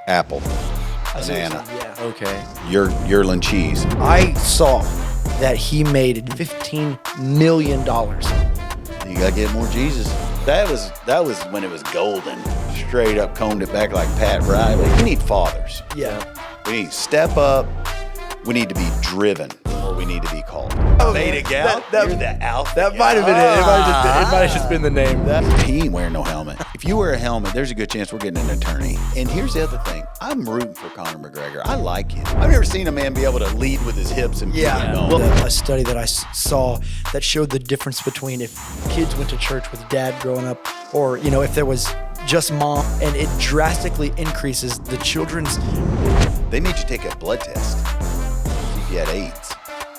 Apple. I see what you're Banana. saying, yeah. Okay. Yerlin cheese. I saw that he made $15 million. You gotta get more Jesus. That was when it was golden. Straight up combed it back like Pat Riley. We need fathers. Yeah. We need to step up. We need to be driven, or we need to be called. Beta gal. that- You're the alpha. That gal. might have been it. It might have just been the name. He ain't wearing no helmet. If you wear a helmet, there's a good chance we're getting an attorney. And here's the other thing. I'm rooting for Conor McGregor. I like him. I've never seen a man be able to lead with his hips and Yeah. keep it going. Well, a study that I saw that showed the difference between if kids went to church with dad growing up or, if there was just mom, and it drastically increases the children's. They made you take a blood test. If you had AIDS.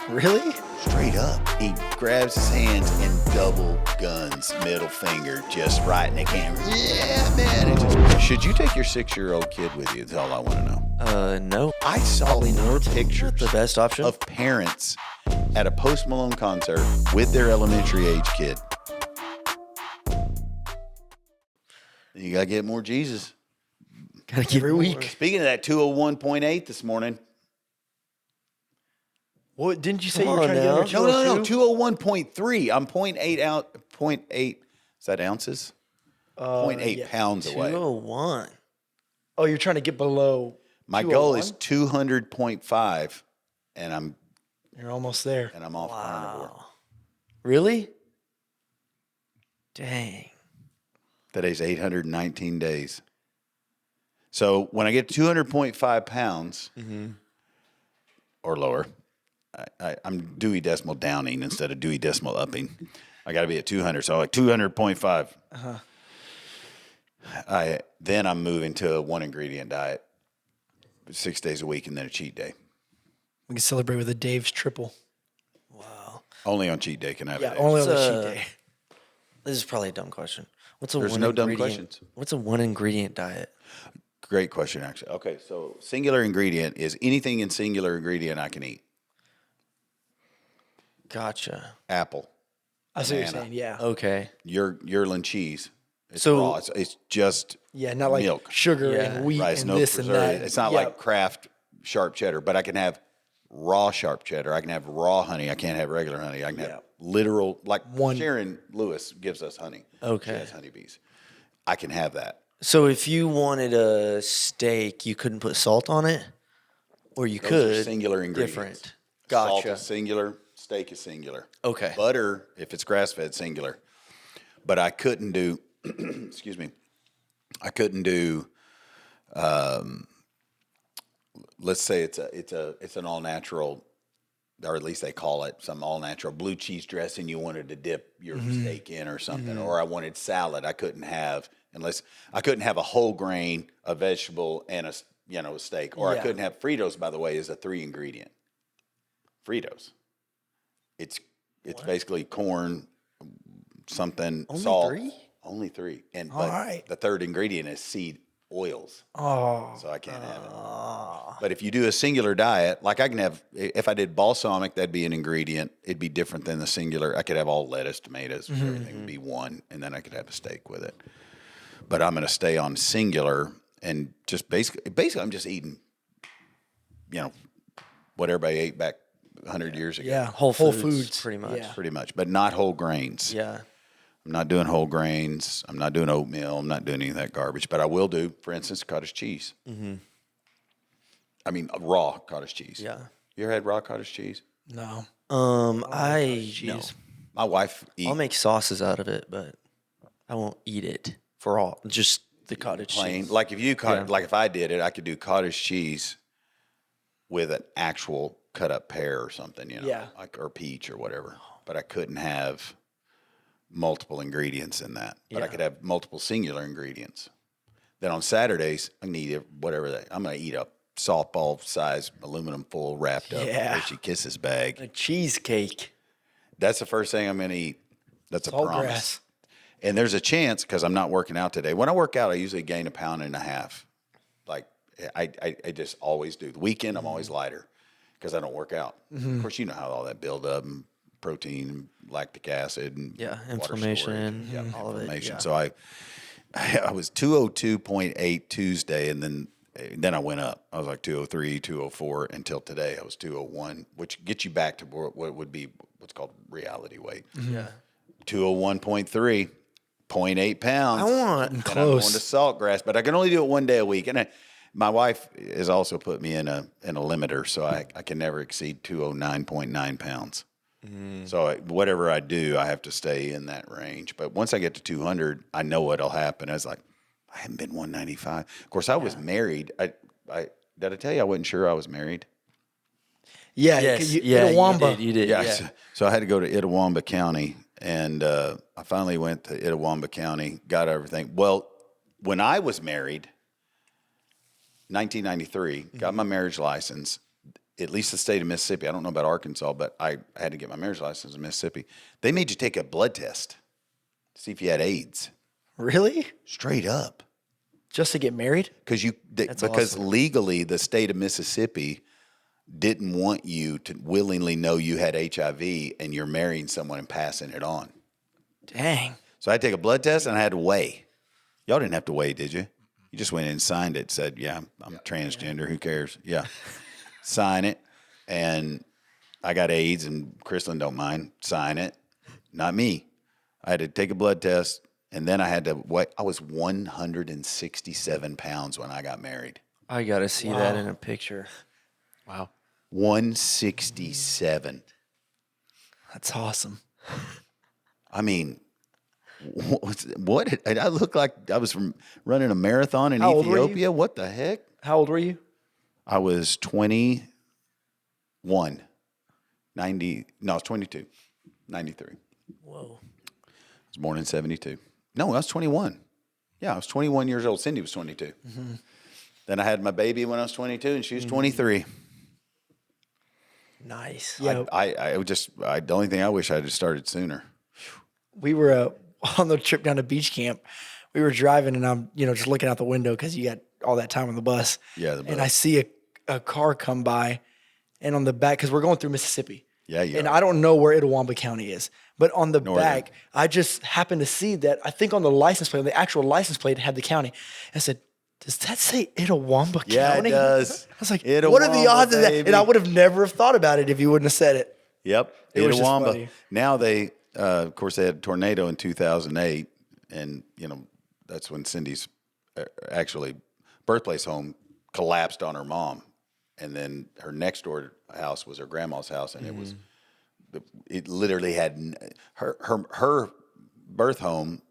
Really? Straight up. He grabs his hands and double guns, middle finger, just right in the camera. Yeah, man. Should you take your 6-year-old kid with you? That's all I want to know. No. I saw more pictures The best option. of parents at a Post Malone concert with their elementary age kid. You got to get more Jesus. Gotta keep Every week. Speaking of that 201.8 this morning. What didn't you say Come you were on trying to get now. under No, 202? 201.3. I'm 0.8 out, 0.8. Is that ounces? 0.8 yeah. pounds away. 201. Oh, you're trying to get below. My goal is 201? 200.5, and I'm You're almost there. off carnivore. Wow. Really? Dang. Today's 819 days. So when I get 200.5 pounds or lower, I'm Dewey Decimal downing instead of Dewey Decimal upping. I got to be at 200, so like 200.5. Then I'm moving to a 1-ingredient diet, 6 days a week, and then a cheat day. We can celebrate with a Dave's triple. Wow. Only on cheat day can I have Yeah, a only day. on the cheat day. This is probably a dumb question. What's a There's one no dumb ingredient? questions. What's a one ingredient diet? Great question, actually. Okay, so singular ingredient is anything in singular ingredient I can eat. Gotcha. Apple, I see what you're Banana. saying. Yeah. Okay. Yerlin cheese. It's So- raw. It's just Yeah, not like milk. sugar Yeah. and wheat Rice, and no this and preservative. that. It's not Yeah. like Kraft sharp cheddar, but I can have raw sharp cheddar. I can have raw honey. I can't have regular honey. I can have literal, like Sharon Lewis gives us honey. Okay. She has honeybees. I can have that. So if you wanted a steak, you couldn't put salt on it? Or you Those could. are singular ingredients. Different. Salt Gotcha. is singular. Steak is singular. Okay. Butter, if it's grass-fed, singular. But I couldn't do, excuse me, I couldn't do, let's say it's an all-natural, or at least they call it some all-natural blue cheese dressing you wanted to dip your steak in or something, or I wanted salad. I couldn't have a whole grain, a vegetable, and a steak, or I Yeah. couldn't have Fritos. By the way, is a 3-ingredient. Fritos. It's basically corn, something, Only salt. 3? Only 3. And All right. the third ingredient is seed oils. Oh. So I can't have it. But if you do a singular diet, like I can have, if I did balsamic, that'd be an ingredient. It'd be different than the singular. I could have all lettuce, tomatoes, everything would be one, and then I could have a steak with it. But I'm going to stay on singular and just basically I'm just eating, what everybody ate back 100 years ago. Yeah. Whole Foods, pretty much. Yeah. Pretty much, but not whole grains. Yeah. I'm not doing whole grains. I'm not doing oatmeal. I'm not doing any of that garbage. But I will do, for instance, cottage cheese. I mean, raw cottage cheese. Yeah. You ever had raw cottage cheese? No. No. My wife eats I'll make sauces out of it, but I won't eat it for all. Just the cottage plain. cheese. Like if I did it, I could do cottage cheese with an actual cut up pear or something, Yeah. like or peach or whatever. But I couldn't have multiple ingredients in that. But I Yeah. could have multiple singular ingredients. Then on Saturdays, I can eat whatever I'm going to eat a softball size aluminum foil wrapped up Yeah. Hershey Kisses bag. A cheesecake. That's the first thing I'm going to eat. That's a All promise. grass. And there's a chance because I'm not working out today. When I work out, I usually gain 1.5 pounds. Like I just always do. The weekend, I'm always lighter because I don't work out. Of course, you know how all that build up and protein, and lactic acid, and Yeah, water inflammation, storage. all of it, Inflammation. yeah. So I was 202.8 Tuesday, and then then I went up. I was like 203, 204 until today. I was 201, which gets you back to what would be what's called reality weight. Yeah. 201.3, 0.8 pounds. I want and close. I'm going to Saltgrass, but I can only do it one day a week. And my wife has also put me in a limiter, so I can never exceed 209.9 pounds. So whatever I do, I have to stay in that range. But once I get to 200, I know what'll happen. I was like, I haven't been 195. Of course, I was married. I did I tell you I wasn't sure I was married? Yeah, Yes. Itawamba. You did. Yeah. So I had to go to Itawamba County, and I finally went to Itawamba County, got everything. Well, when I was married, 1993, got my marriage license. At least the state of Mississippi. I don't know about Arkansas, but I had to get my marriage license in Mississippi. They made you take a blood test to see if you had AIDS. Really? Straight up. Just to get married? Because awesome. legally the state of Mississippi didn't want you to willingly know you had HIV and you're marrying someone and passing it on. Dang. So I had to take a blood test and I had to weigh. Y'all didn't have to weigh, did you? You just went in and signed it, said, yeah, I'm transgender. Who cares? Yeah. Sign it. And I got AIDS and Kristlyn don't mind. Sign it. Not me. I had to take a blood test. And then I had to weigh. I was 167 pounds when I got married. I got to see that in a picture. Wow. 167. That's awesome. I mean, what? I look like I was running a marathon in How old were you? Ethiopia. What the heck? How old were you? I was 21. 90. No, I was 22. 93. Whoa. I was born in 72. No, I was 21. Yeah, I was 21 years old. Cindy was 22. Mm-hmm. Then I had my baby when I was 22, and she was 23. Nice. Yeah. The only thing I wish I had started sooner. We were on the trip down to beach camp. We were driving, and I'm just looking out the window because you got all that time on the bus. Yeah, the bus. And I see a car come by, and on the back, because we're going through Mississippi. Yeah, yeah. And I don't know where Itawamba County is, but on the back, I just happened to see that. I think on the license plate, on the actual license plate, it had the county. I said, "Does that say Itawamba County?" Yeah, it does. I was like, Itawamba, "What are the odds of that?" baby. And I would have never thought about it if you wouldn't have said it. Yep, It was just Itawamba. funny. Now they, of course, they had a tornado in 2008, and that's when Cindy's actually birthplace home collapsed on her mom, and then her next door house was her grandma's house, and it literally had her birth home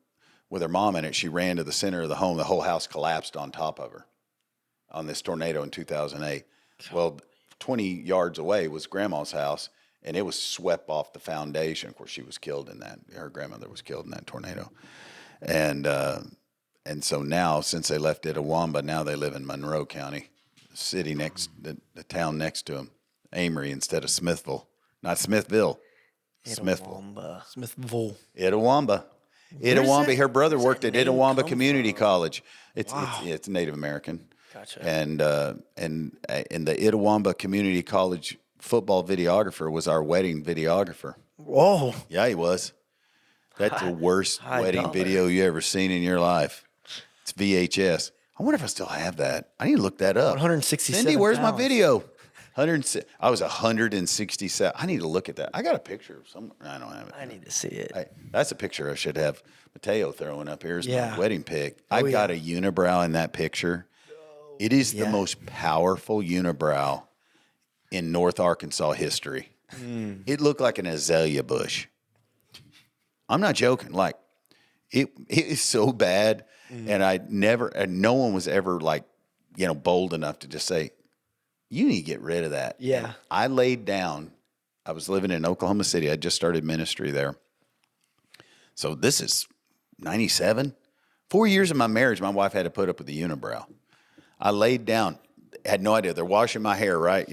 with her mom in it. She ran to the center of the home. The whole house collapsed on top of her on this tornado in 2008. Well, 20 yards away was grandma's house, and it was swept off the foundation. Of course, she was killed in that. Her grandmother was killed in that tornado. And so now, since they left Itawamba, now they live in Monroe County, the town next to them, Amory instead of Smithville. Not Smithville, Smithville. Smithville. Itawamba. Itawamba. Her brother worked at Itawamba Community College. It's Native American. Gotcha. And the Itawamba Community College football videographer was our wedding videographer. Whoa. Yeah, he was. That's the worst wedding dollar. video you ever seen in your life. It's VHS. I wonder if I still have that. I need to look that up. 167 Cindy, where's my pounds. video? I was 167. I need to look at that. I got a picture somewhere. I don't have it. I need to see it. That's a picture I should have Mateo throwing up here. Is Yeah. my wedding pic. I've got a unibrow in that picture. It is the most powerful unibrow in North Arkansas history. It looked like an azalea bush. I'm not joking. Like, it is so bad, and no one was ever bold enough to just say, you need to get rid of that. Yeah. And I laid down. I was living in Oklahoma City. I just started ministry there. So this is 97. 4 years of my marriage, my wife had to put up with the unibrow. I laid down. Had no idea. They're washing my hair, right?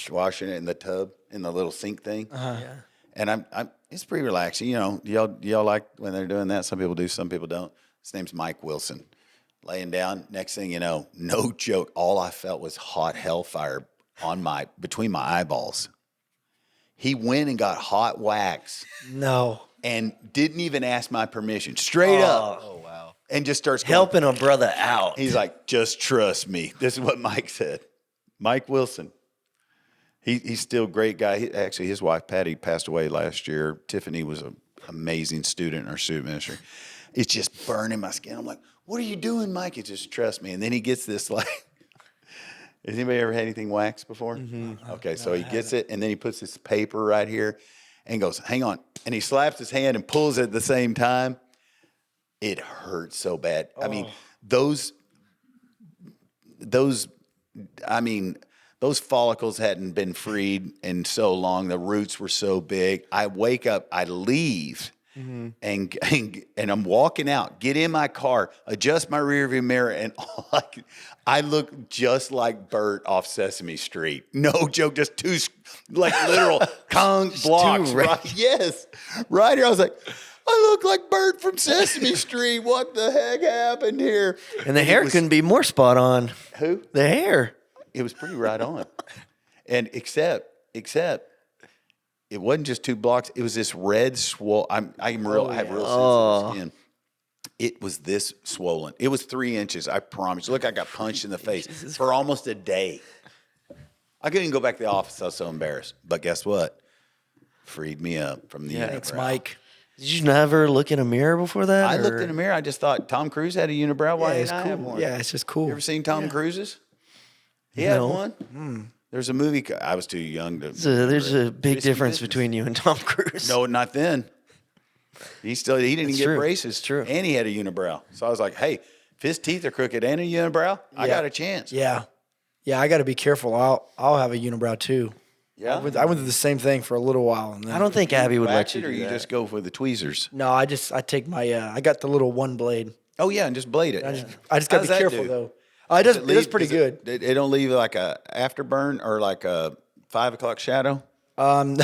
Washing it in the tub, in the little sink thing. Yeah. And it's pretty relaxing. Y'all like when they're doing that? Some people do, some people don't. His name's Mike Wilson. Laying down, next thing you know, no joke, all I felt was hot hellfire between my eyeballs. He went and got hot wax No. and didn't even ask my permission. Straight up. Oh, wow. and just starts going, Helping a brother out. He's like, just trust me. This is what Mike said. Mike Wilson. He's still a great guy. Actually, his wife, Patty, passed away last year. Tiffany was an amazing student in our student ministry. It's just burning my skin. I'm like, what are you doing, Mike? He just trust me. And then he gets this like, has anybody ever had anything waxed before? Mm-hmm. Okay, so he gets it, and then he puts this paper right here and goes, hang on. And he slaps his hand and pulls it at the same time. It hurts so bad. I mean, those follicles hadn't been freed in so long. The roots were so big. I wake up, I leave, and I'm walking out, get in my car, adjust my rearview mirror, and I look just like Bert off Sesame Street. No joke, just two like literal blocks. Right? Yes, right here. I was like, I look like Bert from Sesame Street. What the heck happened here? And the hair couldn't be more spot on. Who? The hair. It was pretty right on. And except it wasn't just 2 blocks. It was this red swollen. I have real sensitive skin. It was this swollen. It was 3 inches. I promise. Look, I got punched in the face for almost a day. I couldn't go back to the office. I was so embarrassed. But guess what? Freed me up from the unibrow. Thanks, Mike. Did you never look in a mirror before that? I looked in a mirror. I just thought Tom Cruise had a unibrow. Why didn't I have one? Yeah, it's just cool. You ever seen Tom Cruise's? He had one. There's a movie. I was too young to. There's a big difference between you and Tom Cruise. No, not then. He didn't even get braces. True. And he had a unibrow. So I was like, hey, if his teeth are crooked and a unibrow, I got a chance. Yeah. Yeah, I got to be careful. I'll have a unibrow too. Yeah. I went through the same thing for a little while. And then, I don't think Abby would let you or do you that. just go for the tweezers? No, I take my, I got the little one blade. Oh, yeah, and just blade it. I just got to be careful though. It is pretty good. It don't leave like a afterburn or like a 5 o'clock shadow? Well,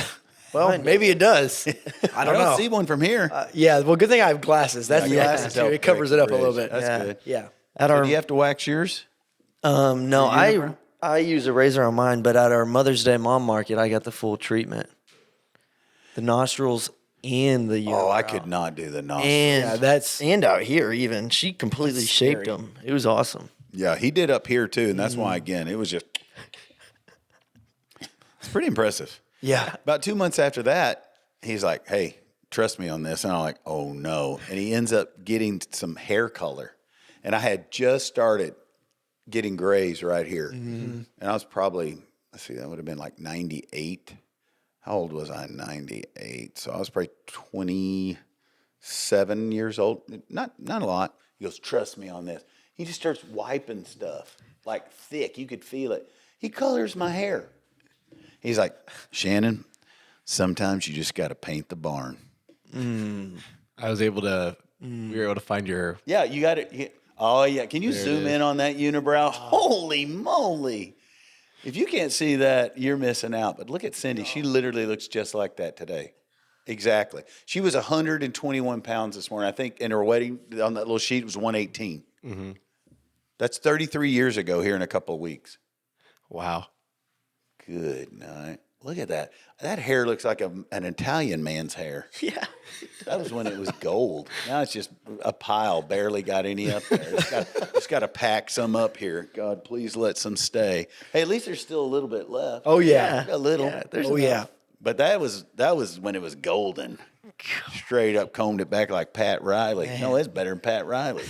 maybe it does. I don't know. See one from here. Yeah, well, good thing I have glasses. That's the glasses glasses too. help It covers it up a little bit. That's good. Yeah. So do you have to wax yours? No, I use a razor on mine, but at our Mother's Day Mom Market, I got the full treatment. The nostrils and the unibrow. Oh, I could not do the nostrils. And out here even. She completely shaped them. It was awesome. Yeah, he did up here too, and that's why, again, it was just... It's pretty impressive. Yeah. About 2 months after that, he's like, hey, trust me on this. And I'm like, oh, no. And he ends up getting some hair color. And I had just started getting grays right here. Mm-hmm. And I was probably, that would have been like 98. How old was I in 98? So I was probably 27 years old. Not a lot. He goes, trust me on this. He just starts wiping stuff, like thick. You could feel it. He colors my hair. He's like, Shannon, sometimes you just got to paint the barn. I was able to, we were able to find your. Yeah, you got it. Oh, yeah. Can you zoom in on that unibrow? Holy moly. If you can't see that, you're missing out. But look at Cindy. She literally looks just like that today. Exactly. She was 121 pounds this morning. I think in her wedding, on that little sheet, it was 118. Mm-hmm. That's 33 years ago here in a couple of weeks. Wow. Good night. Look at that. That hair looks like an Italian man's hair. Yeah. That was when it was gold. Now it's just a pile. Barely got any up there. It's got to pack some up here. God, please let some stay. Hey, at least there's still a little bit left. Oh, yeah. A little. Yeah, Yeah. But that was when it was golden. Straight up combed it back like Pat Riley. Man. No, it's better than Pat Riley.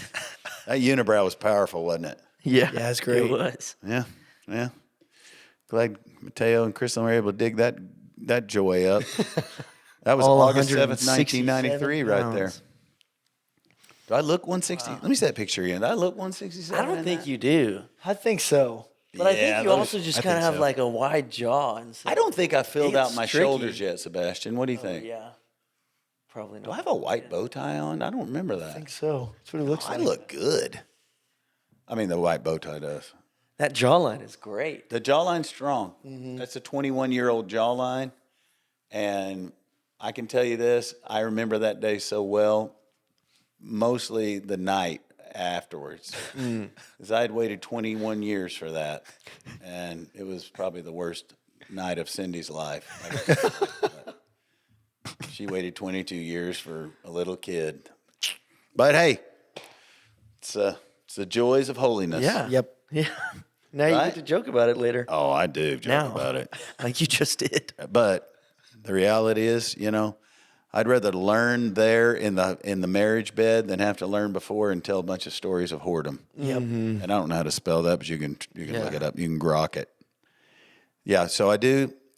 That unibrow was powerful, wasn't it? Yeah. Yeah, it's great. It was. Yeah. Glad Mateo and Kristen were able to dig that joy up. That was All August 7th, 167 1993 right there. pounds. Do I look 160? Let me see that picture again. Do I look 167? I don't think you do. I think so. But I think you also just kind of have like a wide jaw. And so I don't think I filled out my tricky. shoulders yet, Sebastian. What do you think? Yeah. Probably not. Do I have a white bow tie on? I don't remember that. I think so. That's what it looks I like. look good. I mean, the white bow tie does. That jawline is great. The jawline's strong. Mm-hmm. That's a 21-year-old jawline. And I can tell you this, I remember that day so well, mostly the night afterwards. Because I had waited 21 years for that. And it was probably the worst night of Cindy's life. She waited 22 years for a little kid. But hey, It's the joys of holiness. Yeah. Yep. Yeah. Now you Right? get to joke about it later. Oh, I do joke Now. about it. Like you just did. But the reality is, I'd rather learn there in the marriage bed than have to learn before and tell a bunch of stories of whoredom. Yep. And I don't know how to spell that, but you can Yeah. look it up. You can grok it. Yeah, so I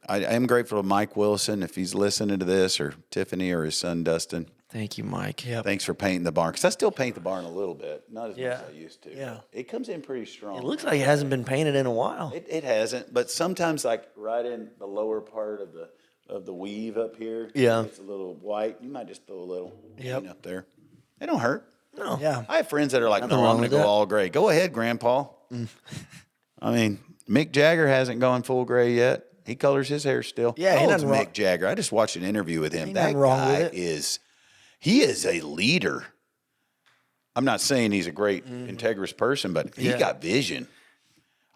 am grateful to Mike Wilson if he's listening to this, or Tiffany, or his son Dustin. Thank you, Mike. Yep. Thanks for painting the barn, because I still paint the barn a little bit, not as much as I used to. Yeah. It comes in pretty strong. It looks like it hasn't been painted in a while. It hasn't, but sometimes, like right in the lower part of the weave up here, Yeah. it's a little white. You might just throw a little Yep. paint up there. They don't hurt. No. Yeah. I have friends that are like, Nothing "No, wrong I'm going with to go that. all gray." Go ahead, Grandpa. I mean, Mick Jagger hasn't gone full gray yet. He colors his hair still. Yeah, he How old's doesn't wrong- Mick Jagger? I just watched an interview with him. Ain't That nothing wrong with guy it. he is a leader. I'm not saying he's a great, integrous person, but he Yeah. got vision.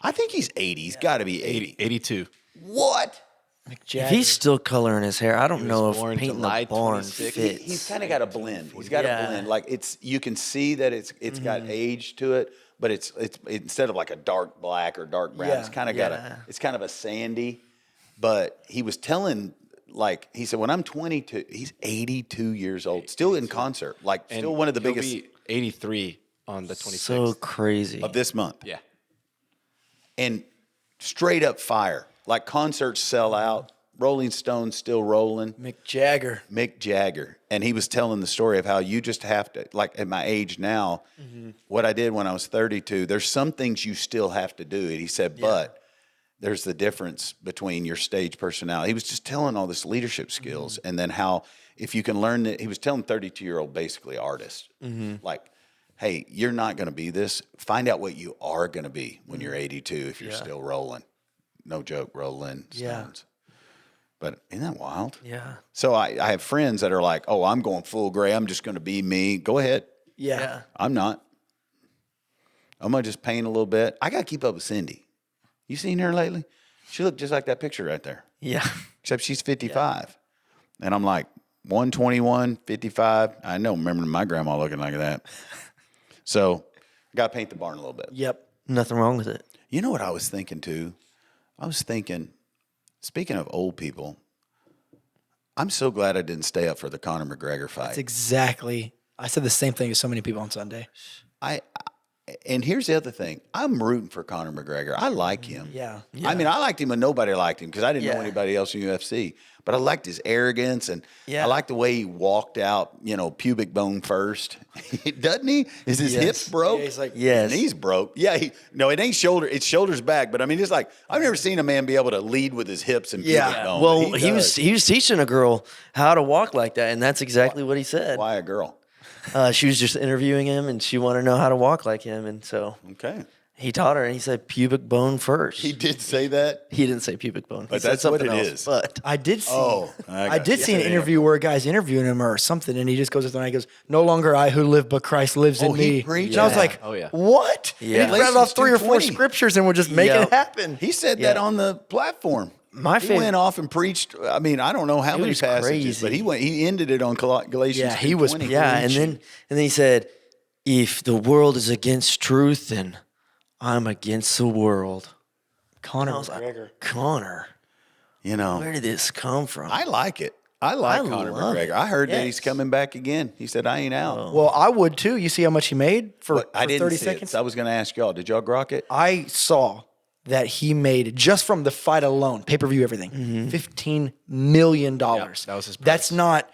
I think he's 80. He's got to be 80. 82. What? If Jagger. he's still coloring his hair, I don't was know if born painting July the barn 26th. fits. He's kind of got a blend. He's got Yeah. a blend. Like you can see that it's got age to it, but it's instead of like a dark black or dark brown, Yeah. it's kind of got it's kind of a sandy. But he was telling, like, he said, when I'm 22, he's 82 years old, still in concert, like And still one of the he'll biggest be 83 on the 26th. So crazy. of this month. yeah. And straight up fire. Like concerts sell out. Rolling Stones still rolling. Mick Jagger. Mick Jagger. And he was telling the story of how you just have to, like at my age now, what I did when I was 32, there's some things you still have to do. And he said, but there's the difference between your stage personality. He was just telling all this leadership skills, and then how if you can learn that, he was telling 32-year-old basically artists, like, hey, you're not going to be this. Find out what you are going to be when you're 82 if you're still rolling. No joke, rolling Stones. Yeah. But isn't that wild? Yeah. So I have friends that are like, oh, I'm going full gray. I'm just going to be me. Go ahead. Yeah. I'm not. I'm going to just paint a little bit. I got to keep up with Cindy. You seen her lately? She looked just like that picture right there, Yeah. except she's 55. And I'm like, 121, 55. I know, remember my grandma looking like that. So I got to paint the barn a little bit. Yep. Nothing wrong with it. You know what I was thinking too? I was thinking, speaking of old people, I'm so glad I didn't stay up for the Conor McGregor fight. That's exactly. I said the same thing as so many people on Sunday. And here's the other thing. I'm rooting for Conor McGregor. I like him. Yeah. I mean, I liked him when nobody liked him because I didn't know Yeah. anybody else in UFC. But I liked his arrogance, and Yeah. I liked the way he walked out, pubic bone first. Doesn't he? Is his hips broke? Yeah, he's like, Yes. His knees broke. Yeah, it ain't shoulder. It's shoulders back. But I mean, it's like I've never seen a man be able to lead with his hips and pubic Yeah. bone. Well, but he was teaching a girl how to walk like that, and that's exactly what he said. Why a girl? She was just interviewing him, and she wanted to know how to walk like him, and so Okay. he taught her, and he said pubic bone first. He did say that. He didn't say pubic bone, But he said that's what something it else, is. But I did see. Oh, I did see an Yeah. interview where a guy's interviewing him or something, and he just goes up there and he goes, "No longer I who live, but Christ lives in he me." preached And I was that. like, Oh, yeah. what? Yeah. And he rattled off 3 or 4 Galatians 2:20. scriptures, and we're just making Yep. it happen. He said Yeah. that on the platform. My he favorite- went off and preached. I mean, I don't know how many was passages, but crazy. he ended it on Galatians. Yeah, he was 2:20. yeah, and then he said, if the world is against truth, then I'm against the world. Conor I was like, McGregor. Connor, where did this come from? I like it. I like I Conor love McGregor. it. I heard that he's Yes. coming back again. He said, "I ain't out." Well, I would too. You see how much he made for, But I for didn't 30 see seconds? it. So I was going to ask y'all. Did y'all grok it? I saw that he made just from the fight alone, pay-per-view, everything, $15 million. that was his price. That's not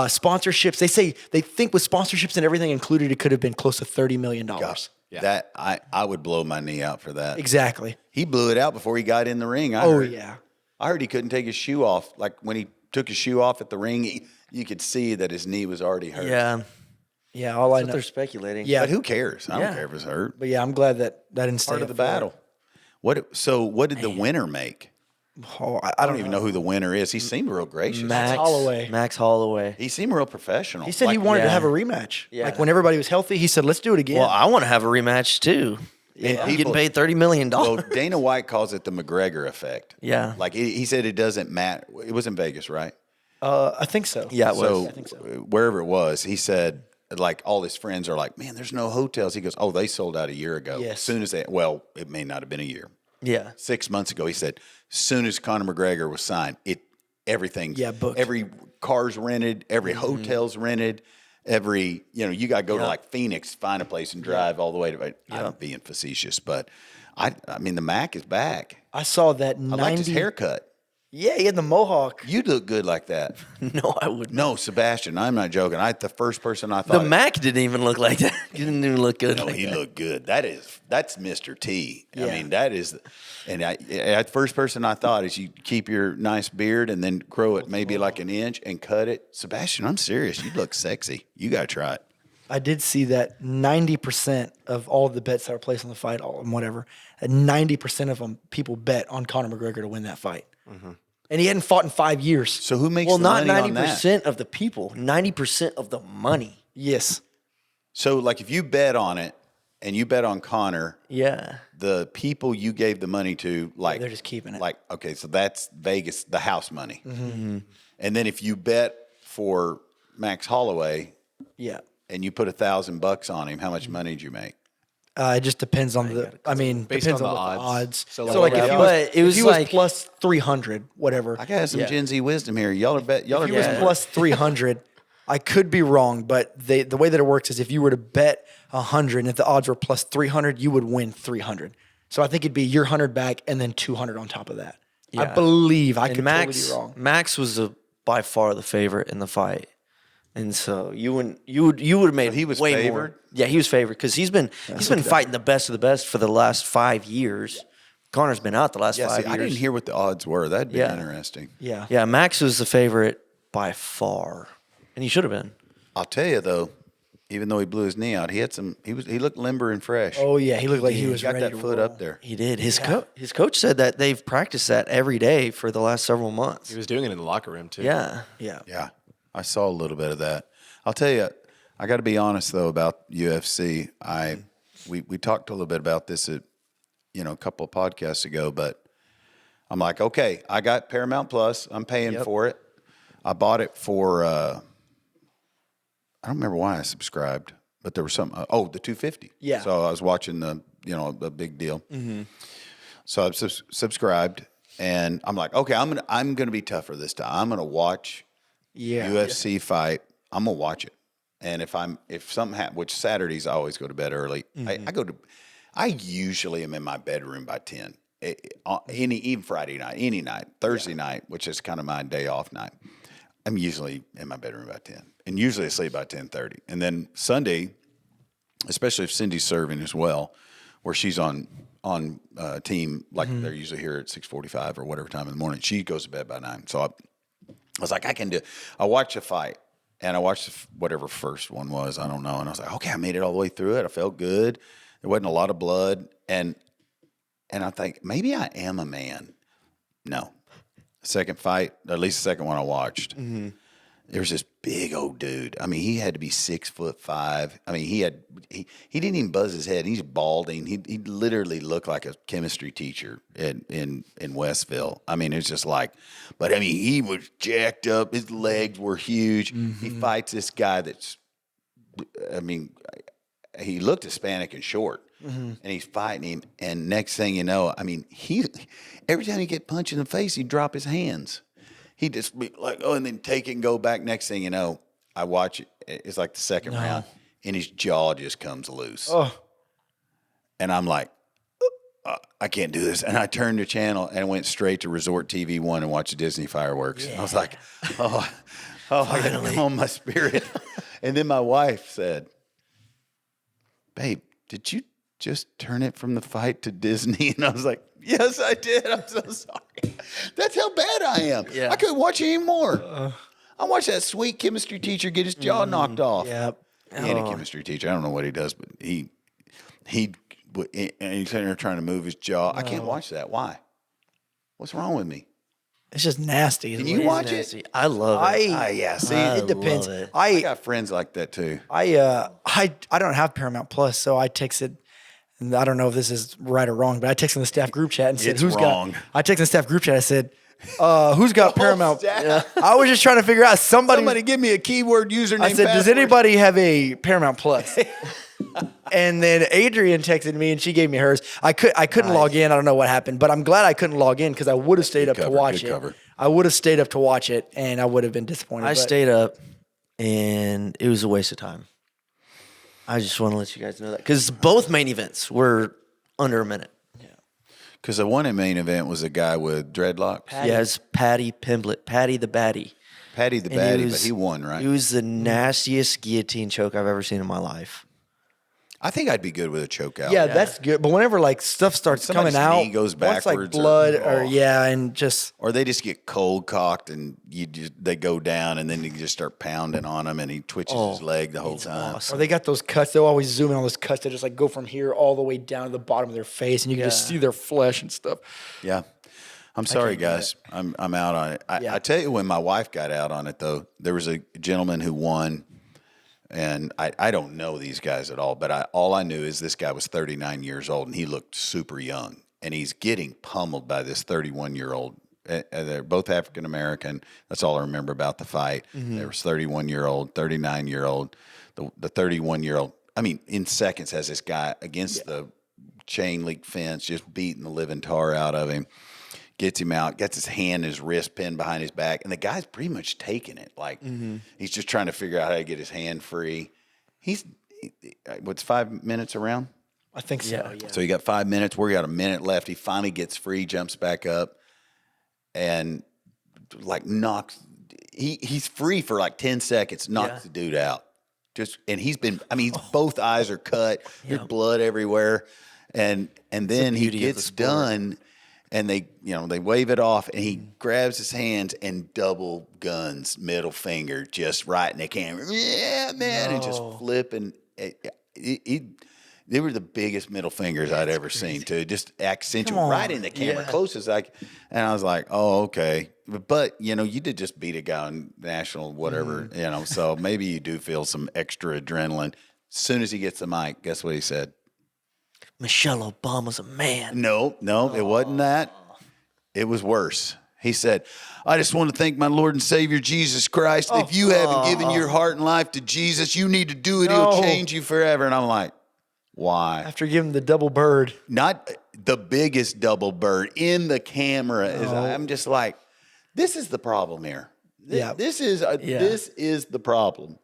sponsorships. They think with sponsorships and everything included, it could have been close to $30 million. Yeah. That I would blow my knee out for that. Exactly. He blew it out before he got in the ring. I Oh, heard. yeah. I heard he couldn't take his shoe off. Like when he took his shoe off at the ring, you could see that his knee was already hurt. yeah, Yeah, all I that's what know. they're speculating. Yeah. But who cares? I Yeah. don't care if it's hurt. But yeah, I'm glad that didn't stay Part of up the for that. battle. What did the winner make? Oh, I don't even know who the winner is. He seemed real gracious. Holloway. Max Holloway. He seemed real professional. He said he wanted to yeah. have a rematch. Yeah. Like when everybody was healthy, he said, "Let's do it again." Well, I want to have a rematch too. And I'm people- getting paid $30 million. Well, Dana White calls it the McGregor effect. Yeah. Like he said it doesn't matter. It was in Vegas, right? I think so. Yeah, it was. So, I think so. wherever it was, he said like all his friends are like, man, there's no hotels. He goes, oh, they sold out a year ago. Yes. As soon as they, well, it may not have been a year. Yeah. 6 months ago, he said, as soon as Conor McGregor was signed, everything, booked. every car's rented, every hotel's rented, every, you got to go to like Phoenix, find a place and drive all the way to, I'm being facetious, but I mean, the Mac is back. I saw that I liked his haircut. Yeah, he had the mohawk. You look good like that. No, I wouldn't. No, Sebastian, I'm not joking. The first person I thought. The Mac didn't even look like that. He didn't even look good. No, like he that. looked good. That's Mr. T. Yeah. I mean, that is, and the first person I thought is you keep your nice beard and then grow it maybe like an inch and cut it. Sebastian, I'm serious. You look sexy. You got to try it. I did see that 90% of all the bets that were placed on the fight, and whatever, 90% of them, people bet on Conor McGregor to win that fight. Mm-hmm. And he hadn't fought in 5 years. So who makes Well, the not money on that? 90% of the people, 90% of the money. Yes. So like if you bet on it and you bet on Conor, Yeah. the people you gave the money to, like They're just keeping it. Like, okay, so that's Vegas, the house money. Mm-hmm. And then if you bet for Max Holloway, Yeah. and you put $1,000 on him, how much money did you make? It just depends on Based depends on on the what the odds. odds. So, So like yeah, if he but it was if he like- plus 300, whatever. I got some Yeah. Gen Z wisdom here. Y'all are If he was Yeah. plus 300, I could be wrong, but the way that it works is if you were to bet 100 and if the odds were plus 300, you would win 300. So I think it'd be your 100 back and then 200 on top of that. I Yeah. believe I And could Max, totally be wrong. Max was by far the favorite in the fight. And so you would have made he was way favored? more. Yeah, he was favored because he's been fighting the best of the best for the last 5 years. Connor's been out the last 5 years. I didn't hear what the odds were. That'd be Yeah. interesting. Yeah. Yeah, Max was the favorite by far, and he should have been. I'll tell you though, even though he blew his knee out, he looked limber and fresh. Oh yeah, he looked like he was got ready that to foot roll. up there. He did. His coach said that they've practiced that every day for the last several months. He was doing it in the locker room too. Yeah. Yeah. Yeah, I saw a little bit of that. I'll tell you, I got to be honest though about UFC. We talked a little bit about this at a couple of podcasts ago, but I'm like, okay, I got Paramount Plus. I'm paying for it. I bought it for I don't remember why I subscribed, but there was some the 250. Yeah. So I was watching the big deal. Mm-hmm. So I subscribed, and I'm like, okay, I'm gonna be tougher this time. I'm gonna watch UFC fight. I'm gonna watch it, and if something happens, which Saturdays I always go to bed early. I usually am in my bedroom by 10. Even Friday night, any night, Thursday night, which is kind of my day off night. I'm usually in my bedroom by 10, and usually asleep by 10:30. And then Sunday, especially if Cindy's serving as well, where she's on team, like they're usually here at 6:45 or whatever time in the morning. She goes to bed by 9. So I was like, I watched a fight, and I watched whatever first one was. I don't know. And I was like, okay, I made it all the way through it. I felt good. There wasn't a lot of blood. And I think maybe I am a man. No. Second fight, at least the second one I watched, there was this big old dude. I mean, he had to be 6'5". I mean, he didn't even buzz his head. He's balding. He literally looked like a chemistry teacher in Westville. I mean, it's just like, but I mean, he was jacked up. His legs were huge. He fights this guy that's, I mean, he looked Hispanic and short. And he's fighting him, and next thing you know, I mean, every time he get punched in the face, he'd drop his hands. He'd just be like, and then take it and go back. Next thing you know, I watch it. It's like the second round, and his jaw just comes loose. Oh. And I'm like, I can't do this. And I turned the channel and went straight to Resort TV 1 and watched the Disney fireworks. I was like, I got to calm my spirit. And then my wife said, babe, did you just turn it from the fight to Disney? And I was like, yes, I did. I'm so sorry. That's how bad I am. Yeah. I couldn't watch it anymore. I watched that sweet chemistry teacher get his jaw knocked off. Yep. He ain't a chemistry teacher. I don't know what he does, but and he's sitting there trying to move his jaw. I can't watch that. Why? What's wrong with me? It's just nasty. Can you watch it? Nasty. I love it. Yeah, see, It depends. love it. I got friends like that too. I don't have Paramount Plus, so I texted, and I don't know if this is right or wrong, but I texted in the staff group chat and said, It's wrong. I texted in the staff group chat. I said, Who's got Paramount? snap. I was just trying to figure out Somebody give me a keyword username. I said, does password." anybody have a Paramount Plus? And then Adrian texted me and she gave me hers. I couldn't log in. I don't know what happened, but I'm glad I couldn't log in because I would have stayed up to cover, watch good it. cover. I would have stayed up to watch it, and I would have been disappointed. I but- stayed up, and it was a waste of time. I just want to let you guys know that because both main events were under a minute. Because the one in main event was a guy with dreadlocks. Yes, Patty Pimblett, Patty the Baddie. Patty the And baddie, but he won, right? It was the nastiest guillotine choke I've ever seen in my life. I think I'd be good with a choke out. Yeah, that's good. But whenever like stuff starts Somebody's coming out, knee goes once like backwards blood or- and just Or they just get cold cocked and they go down and then you just start pounding on him and he twitches his leg the whole time. or they got those cuts. They'll always zoom in on those cuts that just like go from here all the way down to the bottom of their face, and you can just see their flesh and stuff. Yeah. I'm sorry, guys. I'm out on it. I tell you, when my wife got out on it, though, there was a gentleman who won, and I don't know these guys at all, but all I knew is this guy was 39 years old, and he looked super young, and he's getting pummeled by this 31-year-old. They're both African American. That's all I remember about the fight. There was 31-year-old, 39-year-old. The 31-year-old, I mean, in seconds has this guy against the chain link fence, just beating the living tar out of him. Gets him out, gets his hand, his wrist pinned behind his back, and the guy's pretty much taking it. Like he's just trying to figure out how to get his hand free. What's 5 minutes around? I think so. Yeah. So you got 5 minutes. We got a minute left. He finally gets free, jumps back up, and like knocks. He's free for like 10 seconds. Knocks the dude out. He's both eyes are cut. There's blood everywhere, and then he gets done. And they wave it off, and he grabs his hands and double guns, middle finger, just right in the camera. Yeah, man, and just flipping. They were the biggest middle fingers I'd ever seen, too. Just accentuate right in the camera, close as I. And I was like, oh, okay. But you did just beat a guy on national whatever, So maybe you do feel some extra adrenaline. As soon as he gets the mic, guess what he said? Michelle Obama's a man. No, it wasn't that. It was worse. He said, I just want to thank my Lord and Savior, Jesus Christ. If you haven't given your heart and life to Jesus, you need to do it. He'll change you forever. And I'm like, why? After giving the double bird. Not the biggest double bird in the camera. I'm just like, this is the problem here. This is the problem.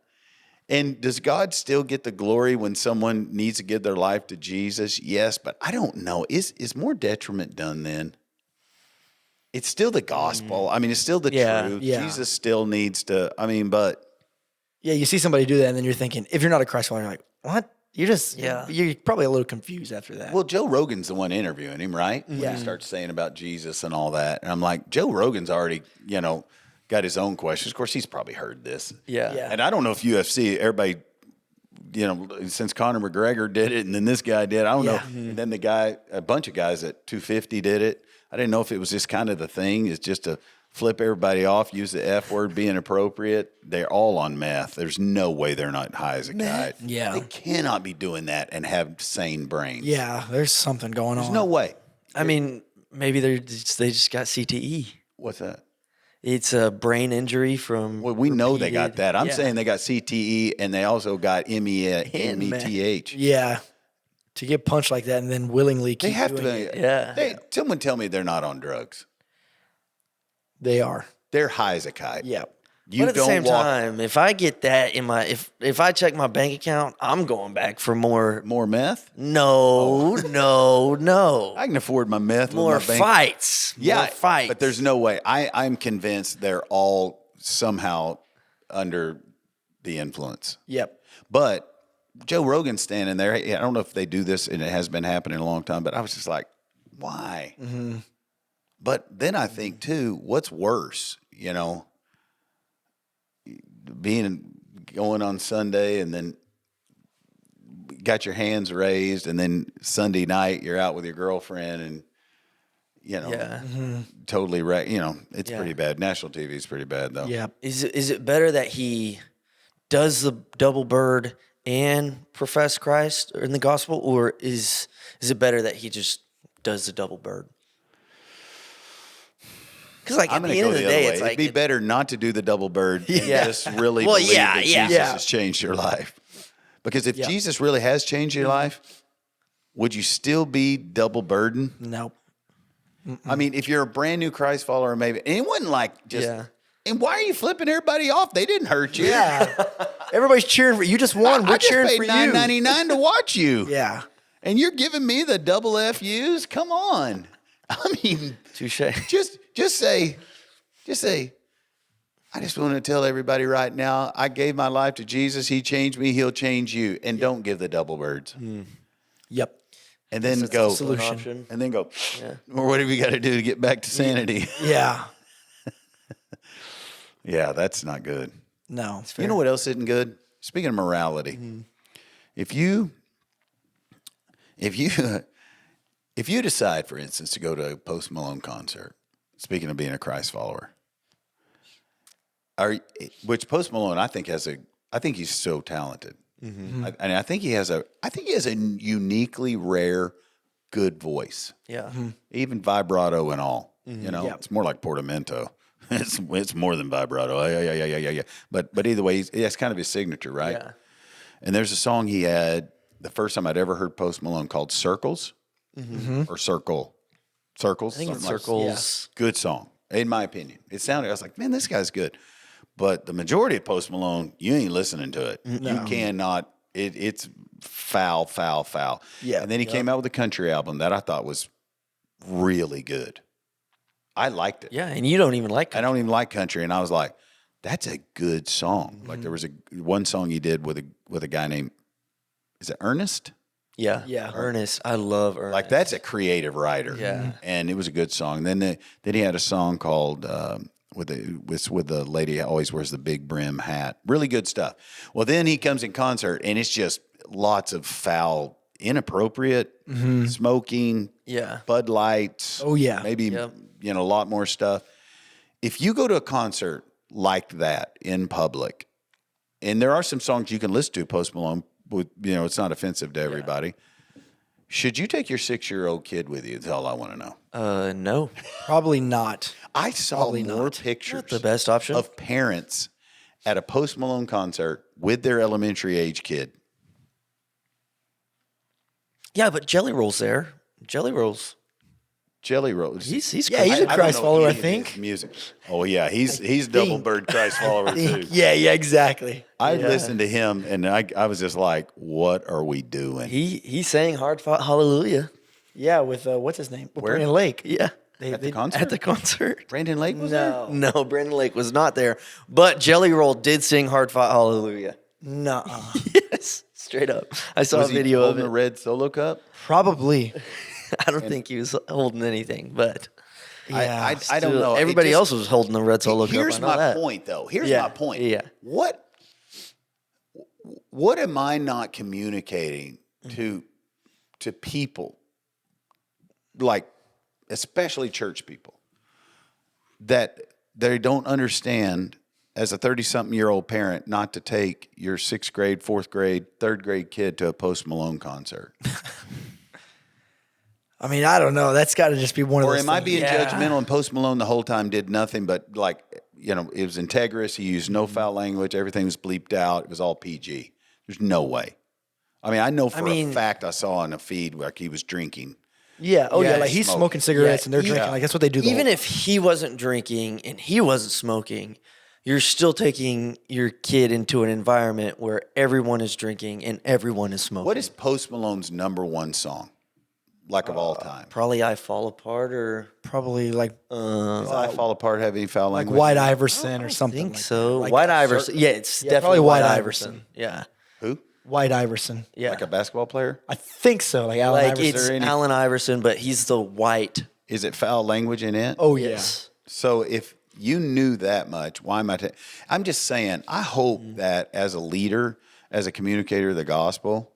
And does God still get the glory when someone needs to give their life to Jesus? Yes, but I don't know. Is more detriment done then? It's still the gospel. I mean, it's still the truth. Yeah. Jesus still needs to, but. Yeah, you see somebody do that, and then you're thinking, if you're not a Christ follower, you're like, what? You're probably a little confused after that. Well, Joe Rogan's the one interviewing him, right? Yeah. He starts saying about Jesus and all that. And I'm like, Joe Rogan's already, got his own questions. Of course, he's probably heard this. Yeah. And I don't know if UFC, everybody, since Conor McGregor did it and then this guy did, I don't know. And then a bunch of guys at 250 did it. I didn't know if it was just kind of the thing, is just to flip everybody off, use the F word, be inappropriate. They're all on meth. There's no way they're not high as a kite. Yeah. They cannot be doing that and have sane brains. Yeah, there's something going on. There's no way. I mean, maybe they just got CTE. What's that? It's a brain injury from. Well, we know they got repeated- that. I'm Yeah. saying they got CTE and they also got METH. Yeah. To get punched like that and then willingly keep They have to doing be. it. Yeah. Someone tell me they're not on drugs. They are. They're high as a kite. Yeah. You But at the don't same walk time, if I get that in my if I check my bank account, I'm going back for more. more meth. No. I can afford my meth. More with my bank. fights. Yeah, More fights. but there's no way. I'm convinced they're all somehow under the influence. Yep. But Joe Rogan's standing there. I don't know if they do this, and it has been happening a long time, but I was just like, why? Mm-hmm. But then I think, too, what's worse, going on Sunday and then got your hands raised, and then Sunday night you're out with your girlfriend and, totally right. It's pretty bad. National TV is pretty bad, though. Yeah. Is it better that he does the double bird and profess Christ in the gospel, or is it better that he just does the double bird? Because like I'm at going the to end go of the the other day, way. it's It'd like be better not to do the double bird and Yeah. just really Well, believe yeah, that yeah. Jesus Yeah. has changed your life. Because if Yeah. Jesus really has changed your life, would you still be double burdened? Nope. I mean, if you're a brand new Christ follower, maybe. And it wasn't like just. Yeah. And why are you flipping everybody off? They didn't hurt you. Yeah. Everybody's cheering for you. Just won. We're I just cheering paid for you. $9.99 to watch you. Yeah. And you're giving me the double FUs? Come on. I mean, touche. just say, I just want to tell everybody right now, I gave my life to Jesus. He changed me. He'll change you. And don't give the double birds. Yep. And then That's go. the solution. Option. And then go, well, what have we got to do to get back to sanity? Yeah. Yeah, that's not good. No. You know what else isn't good? Speaking of morality, if you decide, for instance, to go to a Post Malone concert, speaking of being a Christ follower, which Post Malone I think he's so talented, and I think he has a uniquely rare, good voice, Yeah. even vibrato and all. You know, Yeah. it's more like portamento. It's more than vibrato. Yeah. But either way, that's kind of his signature, right? Yeah. And there's a song he had the first time I'd ever heard Post Malone called Circles or Circle. Circles. I think it's something like- Circles. Good song, in my opinion. It sounded, I was like, man, this guy's good. But the majority of Post Malone, you ain't listening to it. You cannot, it's foul. Yeah. And then he came out with a country album that I thought was really good. I liked it. Yeah, and you don't even like I don't even like country, and I was like, "That's a good song." Like there was one song he did with a guy named, is it Ernest? Yeah. Yeah. Ernest. I love Ernest. Like that's a creative writer. Yeah. and it was a good song. Then he had a song called with the lady who always wears the big brim hat. Really good stuff. Well, then he comes in concert, and it's just lots of foul, inappropriate smoking. Yeah. Bud Lights. Oh, yeah. maybe. Yep. A lot more stuff. If you go to a concert like that in public, and there are some songs you can listen to, Post Malone, with, it's not offensive to everybody. Should you take your 6-year-old kid with you? That's all I want to know. No. Probably not. I saw Probably more not. pictures Not the best option. of parents at a Post Malone concert with their elementary age kid. Yeah, but Jelly Roll's there. Jelly Rolls. Jelly Rolls. He's Yeah, he's a I don't Christ know follower, I any of think. his music. Oh yeah, he's double bird Christ follower too. Yeah, exactly. I listened to him, and I was just like, "What are we doing?" He sang Hard Fought Hallelujah. Yeah, with what's his name? With Where? Brandon Lake. Yeah. At the concert. At the concert. Brandon Lake was there. No, Brandon Lake was not there. But Jelly Roll did sing Hard Fought Hallelujah. Nuh-uh. Yes. Straight up. I saw Was a he video of holding it. a red solo cup? Probably. I don't think he was holding anything, but Yeah. I don't still, know. It everybody just- else was holding the red solo cup. Here's I know my that. point, though. Here's Yeah, my point. yeah. What am I not communicating to people, like especially church people, that they don't understand as a 30-something-year-old parent not to take your 6th grade, 4th grade, 3rd grade kid to a Post Malone concert? I mean, I don't know. That's got to just be one of Or those am I things. being Yeah. judgmental? And Post Malone the whole time did nothing but, like, it was integrous. He used no foul language. Everything was bleeped out. It was all PG. There's no way. I mean, I know for a fact I saw on a feed like he was drinking. Yeah. Oh, yeah. Yeah, Like he's smoke. smoking cigarettes Yeah, and they're yeah. drinking. Like that's what they do. Even if he wasn't drinking and he wasn't smoking, you're still taking your kid into an environment where everyone is drinking and everyone is smoking. What is Post Malone's #1 song, like of all time? Probably I Fall Apart or probably like Does I Fall Apart have any foul like language? White Iverson or I something. think like so. that. Like White Iverson. Yeah, it's Yeah, definitely probably White White Iverson. Yeah. Who? White Iverson. Yeah. Like a basketball player? I think so. Like Allen Like Iverson. it's any- Allen Iverson, but he's the white. Is it foul language in it? Oh yeah. Yes. So if you knew that much, why am I? I'm just saying. I hope that as a leader, as a communicator of the gospel,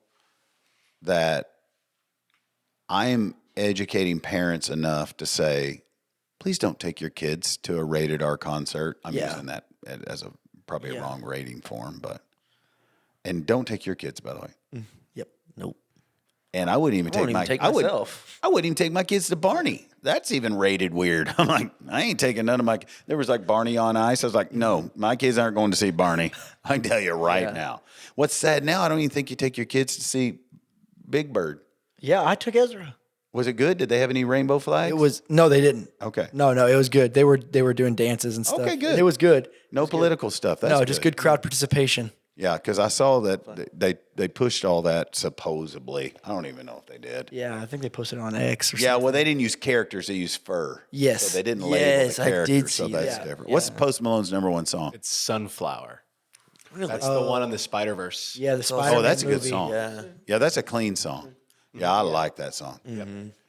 that I am educating parents enough to say, please don't take your kids to a rated R concert. I'm Yeah. using that as probably a Yeah. wrong rating for them, and don't take your kids, by the way. Yep. Nope. And I wouldn't even take myself. I wouldn't even take my kids to Barney. That's even rated weird. I'm like, I ain't taking none of my. There was like Barney on Ice. I was like, no, my kids aren't going to see Barney. I can tell you right now. What's sad now? I don't even think you take your kids to see Big Bird. Yeah, I took Ezra. Was it good? Did they have any rainbow flags? No, they didn't. Okay. No, it was good. They were doing dances and stuff. Okay, good. It was good. No political stuff. That's Just good crowd participation. Yeah, because I saw that they pushed all that supposedly. I don't even know if they did. Yeah, I think they posted it on X or something. Yeah, well, they didn't use characters; they used fur. Yes. so they didn't label the I characters. did so see that's that. different. Yeah. What's Post Malone's #1 song? It's Sunflower. Really? That's the one on the Spider Verse. Yeah, the Spider-Man Oh, that's a good movie. song. Yeah. Yeah, that's a clean song. Yeah, I like that song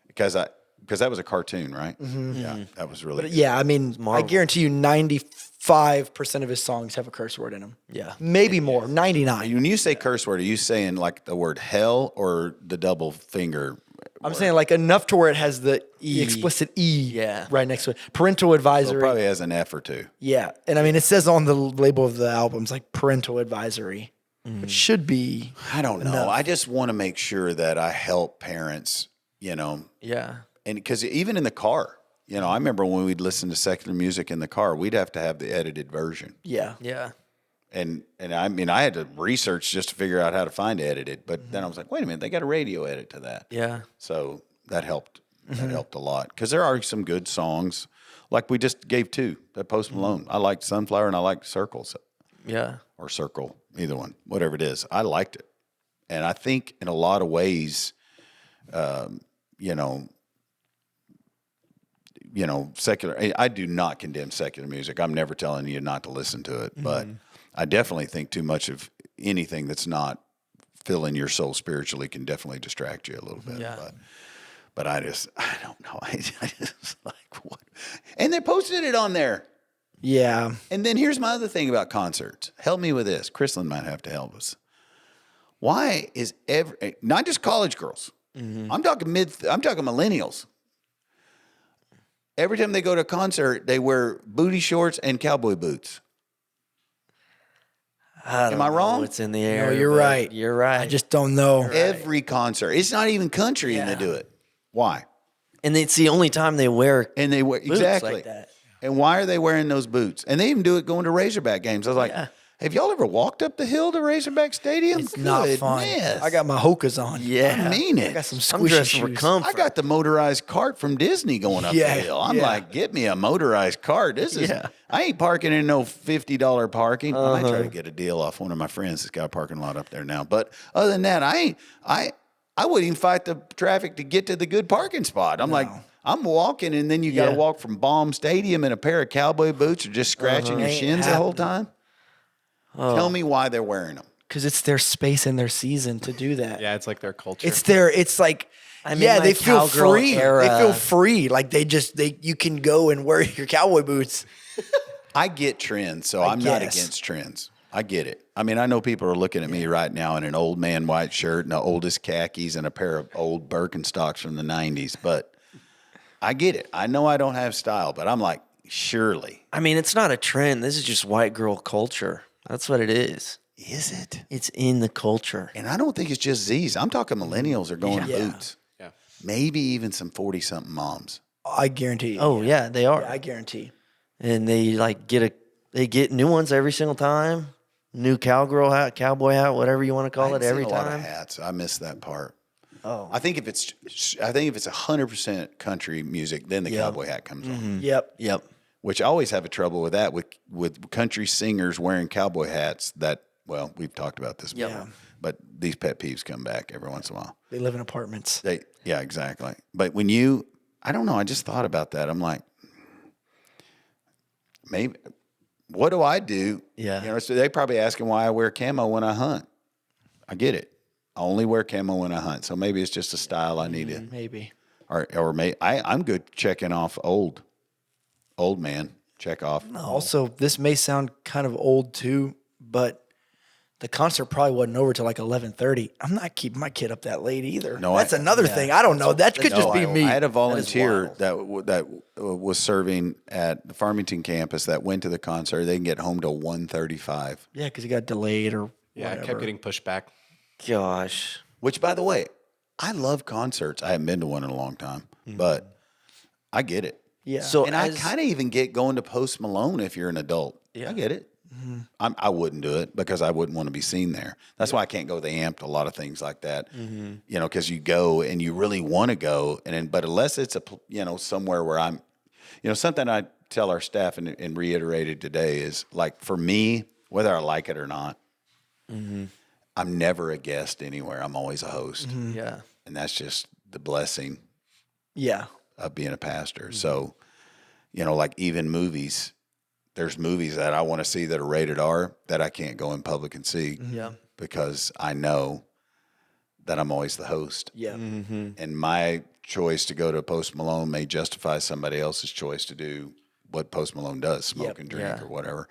because that was a cartoon, right? Yeah, that was really. But good. yeah, I mean, I guarantee you 95% of his songs have a curse word in them. Yeah. Maybe more, 99. When you say curse word, are you saying like the word hell or the double finger? I'm saying like enough to where it has the explicit E right next to it. Parental So advisory. it probably has an F or two. Yeah. And I mean, it says on the label of the albums like parental advisory, which should be. I don't know. I just want to make sure that I help parents, Yeah. and because even in the car, I remember when we'd listen to secular music in the car, we'd have to have the edited version. Yeah. Yeah. And I mean, I had to research just to figure out how to find edited. But then I was like, wait a minute, they got a radio edit to that. Yeah. So that helped. That helped a lot because there are some good songs, like we just gave two. That Post Malone, I liked Sunflower and I liked Circles. Yeah. Or Circle, either one, whatever it is. I liked it, and I think in a lot of ways, secular. I do not condemn secular music. I'm never telling you not to listen to it, but I definitely think too much of anything that's not filling your soul spiritually can definitely distract you a little bit. Yeah. But I don't know. I just like what, and they posted it on there. Yeah. And then here's my other thing about concerts. Help me with this. Chrislyn might have to help us. Why is not just college girls? I'm talking millennials. Every time they go to a concert, they wear booty shorts and cowboy boots. Am I wrong? What's in the air? No, you're right. You're right. I just don't know. Every concert. It's not even country and they do it. Why? and it's the only time they wear And they wear boots exactly. like that. And why are they wearing those boots? And they even do it going to Razorback games. I was like, have y'all ever walked up the hill to Razorback Stadium? It's not fun. Goodness. I got my Hokas on. Yeah. I mean it. I got some I'm squishy dressed for shoes. comfort. I got the motorized cart from Disney going up the hill. I'm like, get me a motorized cart. This is I ain't parking in no $50 parking. I might try to get a deal off one of my friends that's got a parking lot up there now. But other than that, I wouldn't even fight the traffic to get to the good parking spot. I'm like, I'm walking, and then you got to walk from Baum Stadium in a pair of cowboy boots or just scratching your Ain't shins the whole time. Tell me why they're wearing them. Because it's their space and their season to do that. Yeah, it's like their culture. It's like, I mean, yeah, like they feel cowgirl free. era. They feel free. Like you can go and wear your cowboy boots. I get trends, so I'm not guess. against trends. I get it. I mean, I know people are looking at me right now in an old man white shirt and the oldest khakis and a pair of old Birkenstocks from the 90s, but I get it. I know I don't have style, but I'm like, surely. I mean, it's not a trend. This is just white girl culture. That's what it is. Is it? It's in the culture. And I don't think it's just Z's. I'm talking millennials are going to boots. Yeah. Maybe even some 40-something moms. I guarantee you. Oh yeah, they are. I guarantee. And they they get new ones every single time. New cowgirl hat, cowboy hat, whatever you want to call it, every A lot of time. hats. I missed that part. Oh, I think if it's 100% country music, then the cowboy hat comes on. Yep. yep. Which I always have a trouble with that with country singers wearing cowboy hats. That we've talked about this before. But these pet peeves come back every once in a while. They live in apartments. Yeah, exactly. But I don't know. I just thought about that. I'm like, maybe, what do I do? Yeah. So they probably asking why I wear camo when I hunt. I get it. I only wear camo when I hunt. So maybe it's just a style I need to, Maybe. or maybe I'm good checking off old man, check off. Also, this may sound kind of old too, but the concert probably wasn't over till like 11:30. I'm not keeping my kid up that late either. No, that's another thing. I don't know. That could just be me. I had a volunteer that was serving at the Farmington campus that went to the concert. They can get home to 1:35. Yeah, because he got delayed or yeah, I whatever. kept getting pushed back. Gosh. Which, by the way, I love concerts. I haven't been to one in a long time, but I get it. Yeah. So And I kind of even get going to Post Malone if you're an adult. Yeah. I get it. I wouldn't do it because I wouldn't want to be seen there. That's why I can't go to the Amped, a lot of things like that. You know, because you go and you really want to go, but unless it's somewhere where I'm, something I tell our staff and reiterated today is like for me, whether I like it or not, I'm never a guest anywhere. I'm always a host, Yeah. and that's just the blessing Yeah. of being a pastor. So, like even movies. There's movies that I want to see that are rated R that I can't go in public and see because I know that I'm always the host. Yeah. And my choice to go to Post Malone may justify somebody else's choice to do what Post Malone does, smoke and drink or whatever.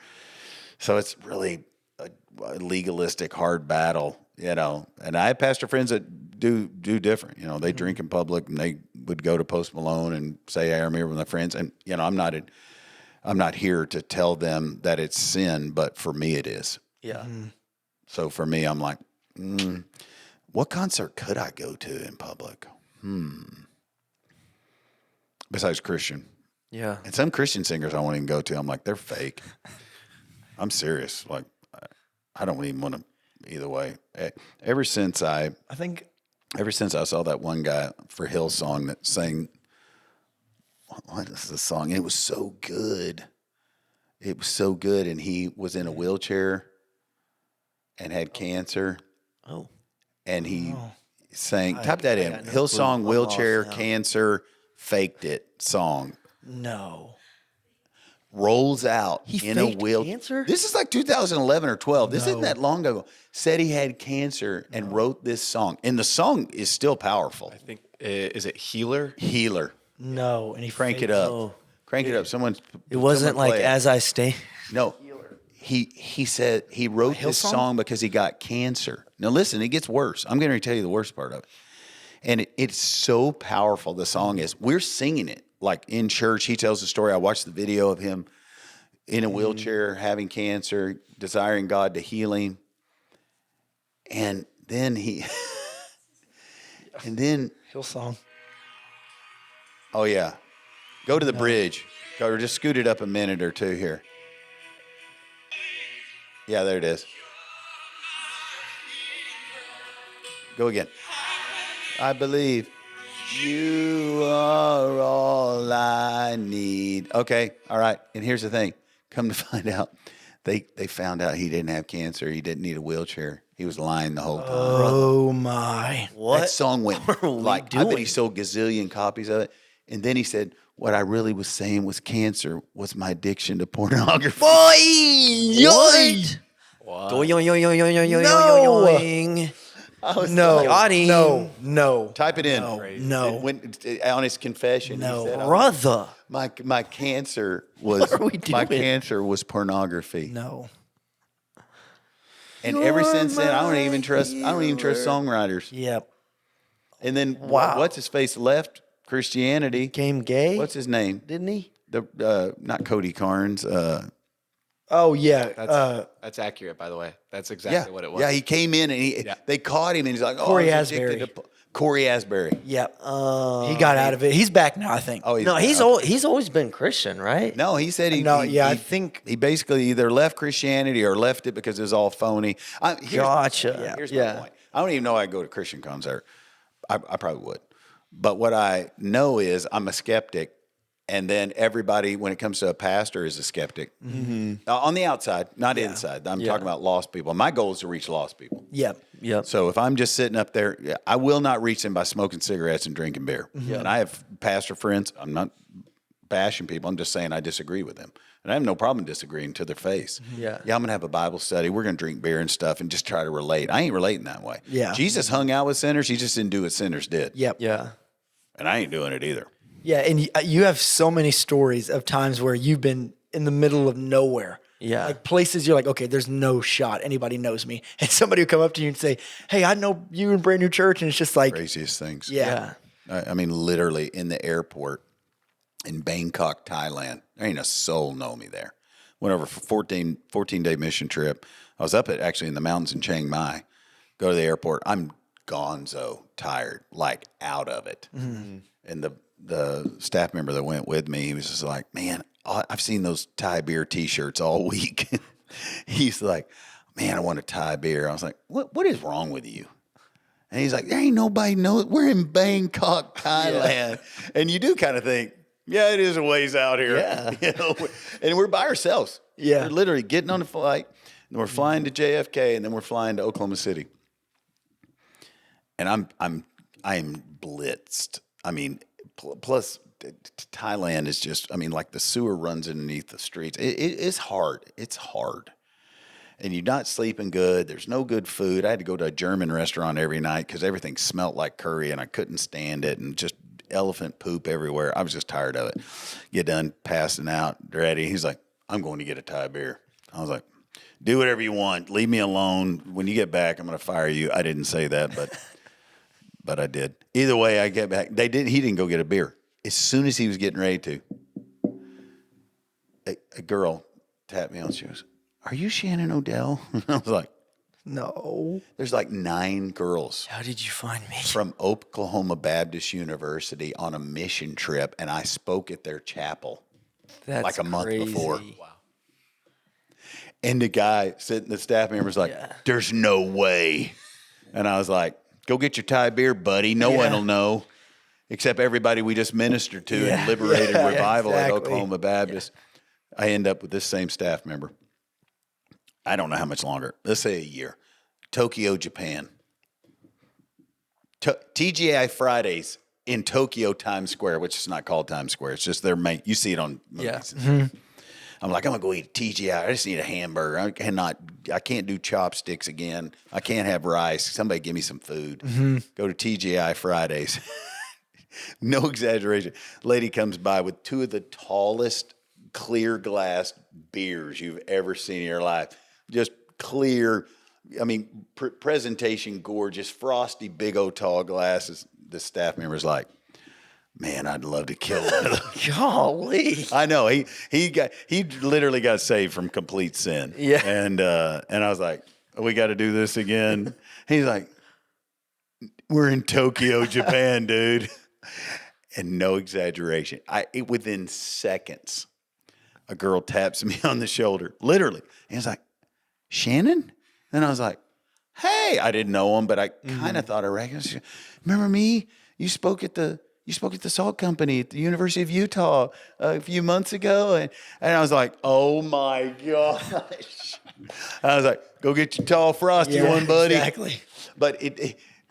So it's really a legalistic, hard battle, And I have pastor friends that do different. They drink in public and they would go to Post Malone and say, hey, I'm here with my friends. And, I'm not here to tell them that it's sin, but for me it is. Yeah. So for me, I'm like, what concert could I go to in public? Besides Christian. Yeah. And some Christian singers I won't even go to. I'm like, they're fake. I'm serious. Like, I don't even want to either way. Ever since I saw that one guy for Hillsong that sang, what is the song? It was so good. It was so good. And he was in a wheelchair and had cancer. Oh. And he sang, type that in. Hillsong, wheelchair, cancer, faked it song. No. Rolls out He in a faked wheelchair. cancer? This is like 2011 or 12. This isn't that long ago. Said he had cancer and wrote this song. And the song is still powerful. I think is it Healer? Healer. No. And he Crank faked it up. Oh. Crank it up. It wasn't like play it. As I Stay. No. He said he wrote this Hillsong? song because he got cancer. Now listen, it gets worse. I'm going to tell you the worst part of it. And it's so powerful, the song is. We're singing it like in church. He tells the story. I watched the video of him in a wheelchair, having cancer, desiring God to heal him. And then Hillsong. oh yeah, go to the bridge. Go, just scoot it up a minute or two here. Yeah, there it is. Go again. I believe you are all I need. Okay, all right. And here's the thing. Come to find out, they found out he didn't have cancer. He didn't need a wheelchair. He was lying the whole time. Oh my. What? That song went are we like, I bet he doing? sold gazillion copies of it. And then he said, what I really was saying was cancer was my addiction to pornography. Boy! Yoid! Doing. No. Got him. No. Type it in. No. It went on his confession. No. He said, Brother. my cancer was What are we my doing? cancer was pornography. No. And ever since then, I don't even trust songwriters. Yep. And then Wow. what's his face left Christianity? Became gay? What's his name? Didn't he? The not Cody Carnes. Oh yeah. That's accurate, by the way. That's exactly what it was. Yeah, he came in and they caught him and he's like, oh, Corey I was addicted Asbury. to Corey Asbury. Yep. He got out of it. He's back now, I think. Oh, No, he's always been Christian, right? No, he said I think he basically either left Christianity or left it because it was all phony. Gotcha. Here's my point. I don't even know I'd go to a Christian concert. I probably would. But what I know is I'm a skeptic. And then everybody, when it comes to a pastor, is a skeptic. On the outside, not inside. I'm talking about lost people. My goal is to reach lost people. Yep. Yep. So if I'm just sitting up there, I will not reach them by smoking cigarettes and drinking beer. And I have pastor friends. I'm not bashing people. I'm just saying I disagree with them. And I have no problem disagreeing to their face. Yeah. Yeah, I'm going to have a Bible study. We're going to drink beer and stuff and just try to relate. I ain't relating that way. Yeah. Jesus hung out with sinners. He just didn't do what sinners did. Yep. Yeah. And I ain't doing it either. Yeah, and you have so many stories of times where you've been in the middle of nowhere. Yeah. Like places you're like, okay, there's no shot anybody knows me. And somebody will come up to you and say, hey, I know you in Brand New Church. And it's just like, Craziest things. yeah. I mean, literally in the airport in Bangkok, Thailand. There ain't a soul know me there. Went over for 14-day mission trip. I was up actually in the mountains in Chiang Mai. Go to the airport. I'm gonzo tired, like out of it. And the staff member that went with me, he was just like, man, I've seen those Thai beer T-shirts all week. He's like, man, I want a Thai beer. I was like, what is wrong with you? And he's like, there ain't nobody knows. We're in Bangkok, Thailand. And you do kind of think, yeah, it is a ways out here. Yeah. You know, and we're by ourselves. Yeah. We're literally getting on the flight, and we're flying to JFK, and then we're flying to Oklahoma City. And I am blitzed. I mean, plus Thailand is just, I mean, like the sewer runs underneath the streets. It's hard. It's hard. And you're not sleeping good. There's no good food. I had to go to a German restaurant every night because everything smelled like curry, and I couldn't stand it, and just elephant poop everywhere. I was just tired of it. Get done passing out, ready. He's like, I'm going to get a Thai beer. I was like, do whatever you want. Leave me alone. When you get back, I'm going to fire you. I didn't say that, but I did. Either way, I get back. He didn't go get a beer. As soon as he was getting ready to, a girl tapped me on. She goes, are you Shannon Odell? And I was like, No. there's like 9 girls How did you find me? from Oklahoma Baptist University on a mission trip, and I spoke at their chapel That's like a month crazy. before. Wow. And the guy sitting, the staff member's like, there's no way. And I was like, go get your Thai beer, buddy. No one will know except everybody we just ministered to and liberated revival at Oklahoma Baptist. I end up with this same staff member. I don't know how much longer. Let's say a year. Tokyo, Japan. TGI Fridays in Tokyo Times Square, which is not called Times Square. It's just their main. You see it on movies. Yeah. I'm like, I'm gonna go eat TGI. I just need a hamburger. I can't do chopsticks again. I can't have rice. Somebody give me some food. Go to TGI Fridays. No exaggeration. Lady comes by with 2 of the tallest clear glass beers you've ever seen in your life. Just clear, I mean, presentation gorgeous, frosty, big old tall glasses. The staff member's like, man, I'd love to kill one of those. Golly. I know. He literally got saved from complete sin. Yeah. And I was like, we got to do this again. He's like, we're in Tokyo, Japan, dude. And no exaggeration. Within seconds, a girl taps me on the shoulder, literally. And he's like, Shannon? And I was like, hey, I didn't know him, but I kind of thought I recognized you. Remember me? You spoke at the salt company at the University of Utah a few months ago. And I was like, oh my gosh. I was like, go get your tall frosty one, buddy. Exactly. But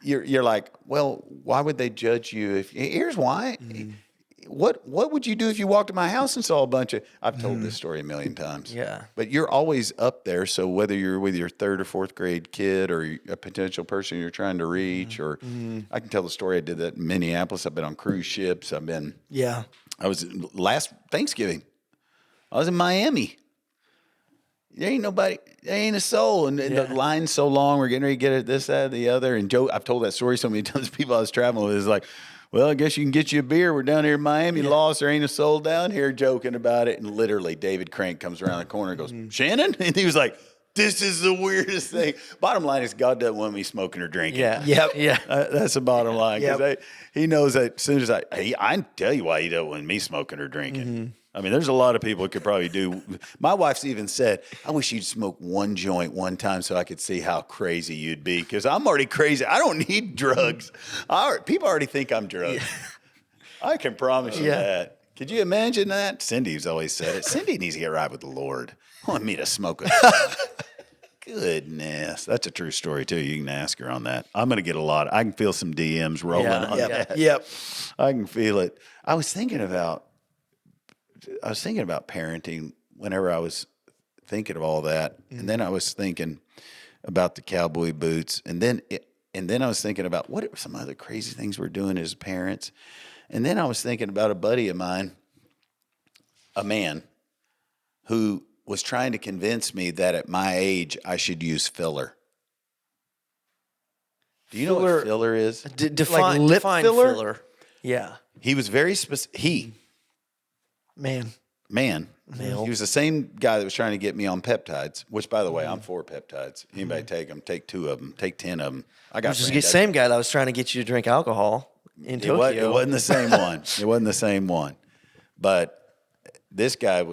you're like, well, why would they judge you? Here's why. What would you do if you walked in my house and saw a bunch of? I've told this story a million times. Yeah. But you're always up there. So whether you're with your 3rd or 4th grade kid or a potential person you're trying to reach, or I can tell the story. I did that in Minneapolis. I've been on cruise ships. I was last Thanksgiving. I was in Miami. There ain't nobody. There ain't a soul, and the line's so long. We're getting ready to get it, this, that, the other. And Joe, I've told that story so many times. People I was traveling with is like, well, I guess you can get you a beer. We're down here in Miami, lost. There ain't a soul down here, joking about it. And literally, David Crank comes around the corner and goes, Shannon? And he was like, this is the weirdest thing. Bottom line is God doesn't want me smoking or drinking. Yeah. Yep. Yeah. That's the bottom line. Because he knows that as soon as I tell you why he doesn't want me smoking or drinking. I mean, there's a lot of people who could probably do. My wife's even said, I wish you'd smoke one joint one time so I could see how crazy you'd be. Because I'm already crazy. I don't need drugs. People already think I'm drugged. I can promise you that. Could you imagine that? Cindy's always said it. Cindy needs to get right with the Lord. Want me to smoke it. Goodness. That's a true story, too. You can ask her on that. I'm going to get a lot. I can feel some DMs rolling on that. Yep. I can feel it. I was thinking about parenting whenever I was thinking of all that. And then I was thinking about the cowboy boots. And then I was thinking about what are some other crazy things we're doing as parents. And then I was thinking about a buddy of mine, a man who was trying to convince me that at my age I should use filler. Do you know what filler is? Define lip define filler? filler. Yeah. He was very specific. Man. man. Male. He was the same guy that was trying to get me on peptides, which, by the way, I'm for peptides. Anybody take them, take 2 of them, take 10 of them. I got Which is the same guy that was trying to get you to drink alcohol in Tokyo. It wasn't the same one. It wasn't the same one. But this guy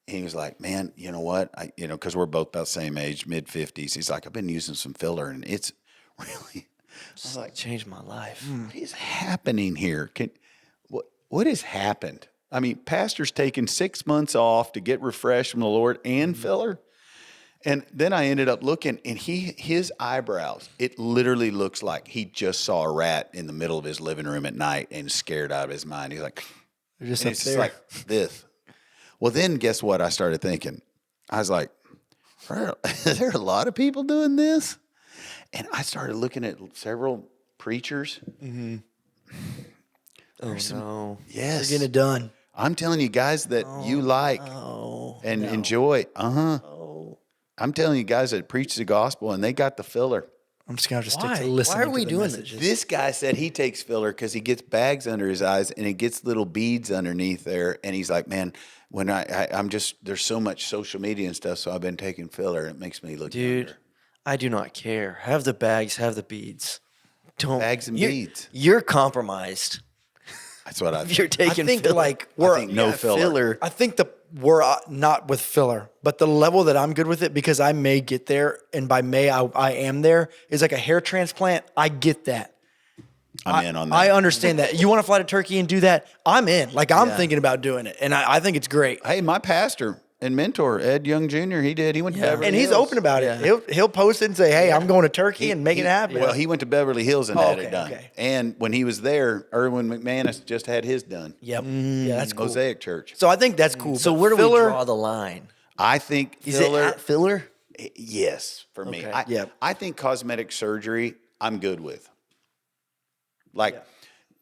he was like, man, you know what? Because we're both about the same age, mid-50s. He's like, I've been using some filler, and it's really, I was like, Changed my life. what is happening here? What has happened? I mean, pastor's taking 6 months off to get refreshed from the Lord and filler. And then I ended up looking, and his eyebrows, it literally looks like he just saw a rat in the middle of his living room at night and scared out of his mind. He's like, They're just and up it's there. just like this. Well, then guess what I started thinking? I was like, is there a lot of people doing this? And I started looking at several preachers. Oh, no. Yes. They're getting it done. I'm telling you guys that you like and enjoy. I'm telling you guys that preach the gospel and they got the filler. I'm just gonna have to stick Why? to listening. Why are we to the doing messages. This guy said he takes filler because he gets bags under his eyes and it gets little beads underneath there. And he's like, man, when I'm just, there's so much social media and stuff, so I've been taking filler. It makes me look Dude, younger. I do not care. Have the bags, have the beads. Don't Bags and you're- beads. You're compromised. That's what I If you're think. taking I think filler. like we're think no filler. I think we're not with filler, but the level that I'm good with it because I may get there, and by May I am there is like a hair transplant. I get that. I'm in on that. I understand that. You want to fly to Turkey and do that? I'm in. Like I'm thinking about doing it, and I think it's great. Hey, my pastor and mentor, Ed Young Jr., he did. He went to Beverly And he's Hills. open about it. He'll post it and say, "Hey, I'm going to Turkey and make it happen." Well, he went to Beverly Hills and had okay, it done. okay. And when he was there, Erwin McManus just had his done. Yep. Yeah, that's cool. Mosaic Church. So I think that's cool. So but where do we filler, draw the line? I think Is filler. it at filler? Yes, for me. Okay. Yep. I think cosmetic surgery, I'm good with. Like,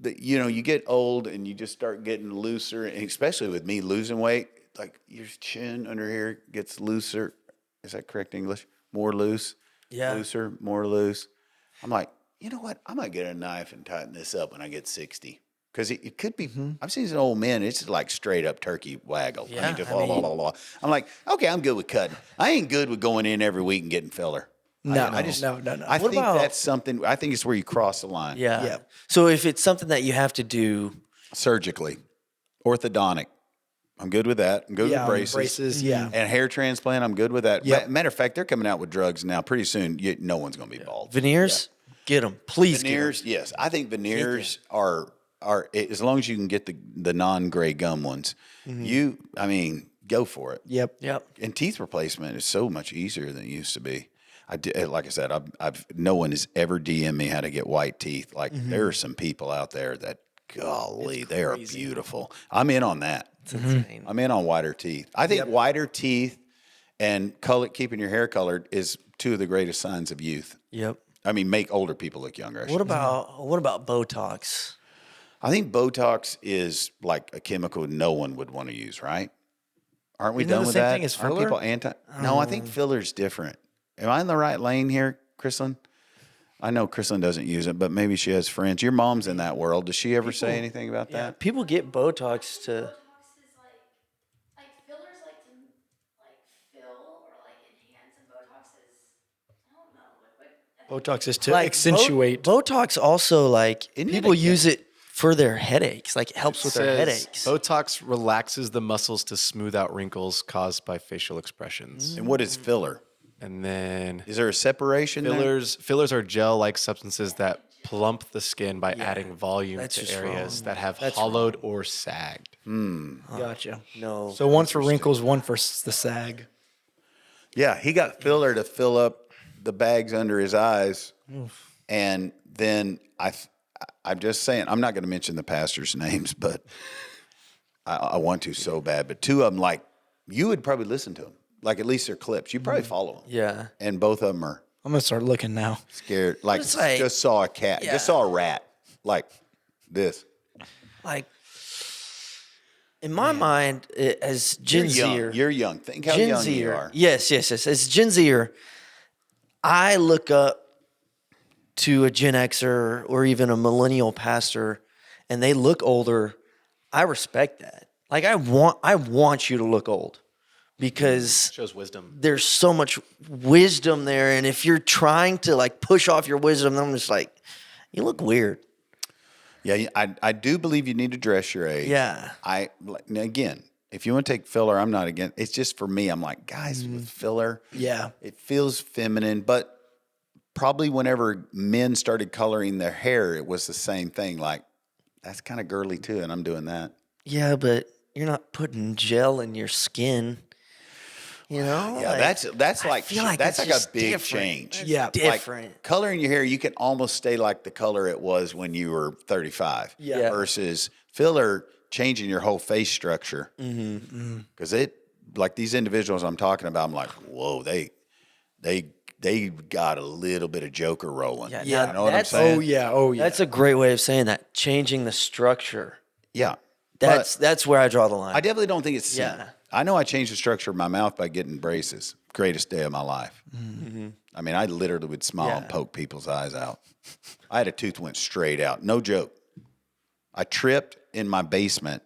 you get old and you just start getting looser, and especially with me losing weight, like your chin under here gets looser. Is that correct English? More loose, Yeah. looser, more loose. I'm like, you know what? I might get a knife and tighten this up when I get 60. Because it could be, I've seen some old men, it's just like straight up turkey waggle. I Yeah, mean, just I mean- blah. I'm like, okay, I'm good with cutting. I ain't good with going in every week and getting filler. No, I just, no. I What think about- that's something, I think it's where you cross the line. Yeah. Yeah. So if it's something that you have to do, Surgically, orthodontic. I'm good with that. I'm good with braces. yeah. And hair transplant, I'm good with that. Yep. Matter of fact, they're coming out with drugs now. Pretty soon, no one's going to be bald. veneers, get them. Please Veneers, yes. I think veneers are as long as you can get the non-gray gum ones. Go for it. Yep. get them. Yep. And teeth replacement is so much easier than it used to be. Like I said, I've no one has ever DM'd me how to get white teeth. Like there are some people out there that, golly, they are beautiful. I'm in on that. It's insane. I'm in on whiter teeth. I think whiter teeth and keeping your hair colored is two of the greatest signs of youth. Yep. I mean, make older people look younger. What about Botox? I think Botox is like a chemical no one would want to use, right? Aren't we Isn't that done the with same that? thing as Aren't filler? people anti? No, I think filler's different. Am I in the right lane here, Chrislyn? I know Chrislyn doesn't use it, but maybe she has friends. Your mom's in that world. Does she ever say anything about Yeah. that? People get Botox to. Botox is like fillers like to like fill or like enhance, and Botox is I don't know liquid. Botox is to Like, accentuate. Botox also like Isn't it people a use it for their headaches. Like it helps with their headaches. Botox relaxes the muscles to smooth out wrinkles caused by facial expressions. And what is filler? And then Is there a separation there? fillers are gel-like substances that plump the skin by adding volume That's to just areas wrong. that have That's hollowed or sagged. Gotcha. No. So one for wrinkles, one for the sag. Yeah, he got filler to fill up the bags under his eyes. And then I'm just saying, I'm not going to mention the pastors' names, but I want to so bad. But two of them, like, you would probably listen to them. Like, at least they're clips. You probably follow them. Yeah. And both of them are I'm gonna start looking now. scared. Like, It's like- just saw a cat. Yeah. Just saw a rat. Like this. Like in my mind, as Gen You're young. Zer, You're young. Think how Gen young Zer, you are. Yes. As Gen Zer, I look up to a Gen Xer or even a millennial pastor, and they look older. I respect that. Like I want you to look old because Shows wisdom. there's so much wisdom there. And if you're trying to like push off your wisdom, then I'm just like, you look weird. Yeah, I do believe you need to dress your age. Yeah. Again, if you want to take filler, I'm not against. It's just for me. I'm like, guys, with filler, Yeah. it feels feminine. But probably whenever men started coloring their hair, it was the same thing. Like, that's kind of girly too, and I'm doing that. Yeah, but you're not putting gel in your skin. You know? Yeah, Like, that's I like feel like that's it's like a just big different. change. It's Yeah. different. Like coloring your hair, you can almost stay like the color it was when you were 35. Yeah. Versus filler changing your whole face structure. Because it, like these individuals I'm talking about, I'm like, whoa, they got a little bit of Joker rolling. Yeah, You now know what I'm that's- saying? Oh yeah. Oh yeah. That's a great way of saying that. Changing the structure. Yeah. That's where I draw the line. I definitely don't think it's sin. Yeah. I know I changed the structure of my mouth by getting braces. Greatest day of my life. I mean, I literally would smile and Yeah. poke people's eyes out. I had a tooth went straight out. No joke. I tripped in my basement.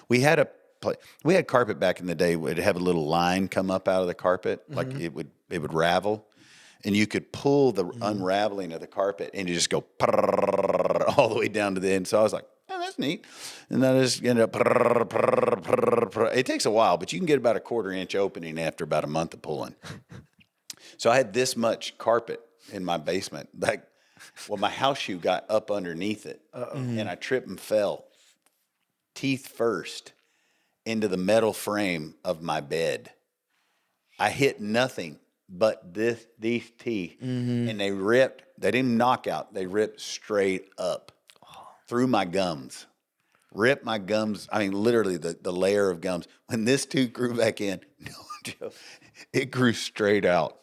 We had carpet back in the day. Would have a little line come up out of the carpet, like it would ravel, and you could pull the unraveling of the carpet, and you just go all the way down to the end. So I was like, "Oh, that's neat," and then I just ended up. It takes a while, but you can get about a 1/4 inch opening after about a month of pulling. So I had this much carpet in my basement, my house shoe got up underneath it, and I tripped and fell, teeth first, into the metal frame of my bed. I hit nothing but these teeth, and they ripped. They didn't knock out. They ripped straight up through my gums. Ripped my gums. I mean, literally the layer of gums. When this tooth grew back in, no joke, it grew straight out.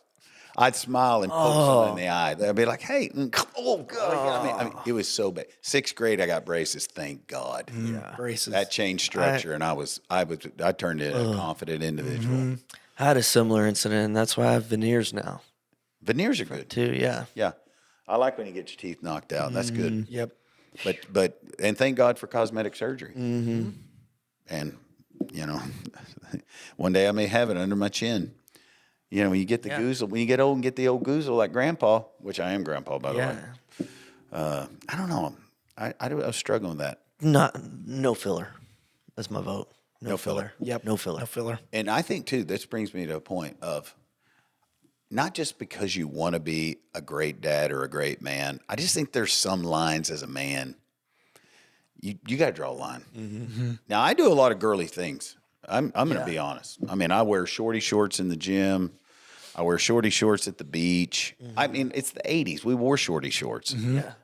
I'd smile and poke someone in the eye. They'd be like, "Hey, oh God!" I mean, it was so bad. 6th grade, I got braces. Thank God. braces. That changed structure, and I turned into a confident individual. I had a similar incident, and that's why I have veneers now Veneers are good. too. Yeah. Yeah, I like when you get your teeth knocked out. That's good. Yep. But thank God for cosmetic surgery. And one day I may have it under my chin. You know, when you get the goozle, when you get old and get the old goozle like Grandpa, which I am Grandpa by the way. I don't know. I was struggling with that. No filler. That's my vote. No filler. Yep. No filler. No filler. And I think too, this brings me to a point of not just because you want to be a great dad or a great man. I just think there's some lines as a man. You got to draw a line. Now I do a lot of girly things. I'm going to be honest. I mean, I wear shorty shorts in the gym. I wear shorty shorts at the beach. I mean, it's the 80s. We wore shorty shorts.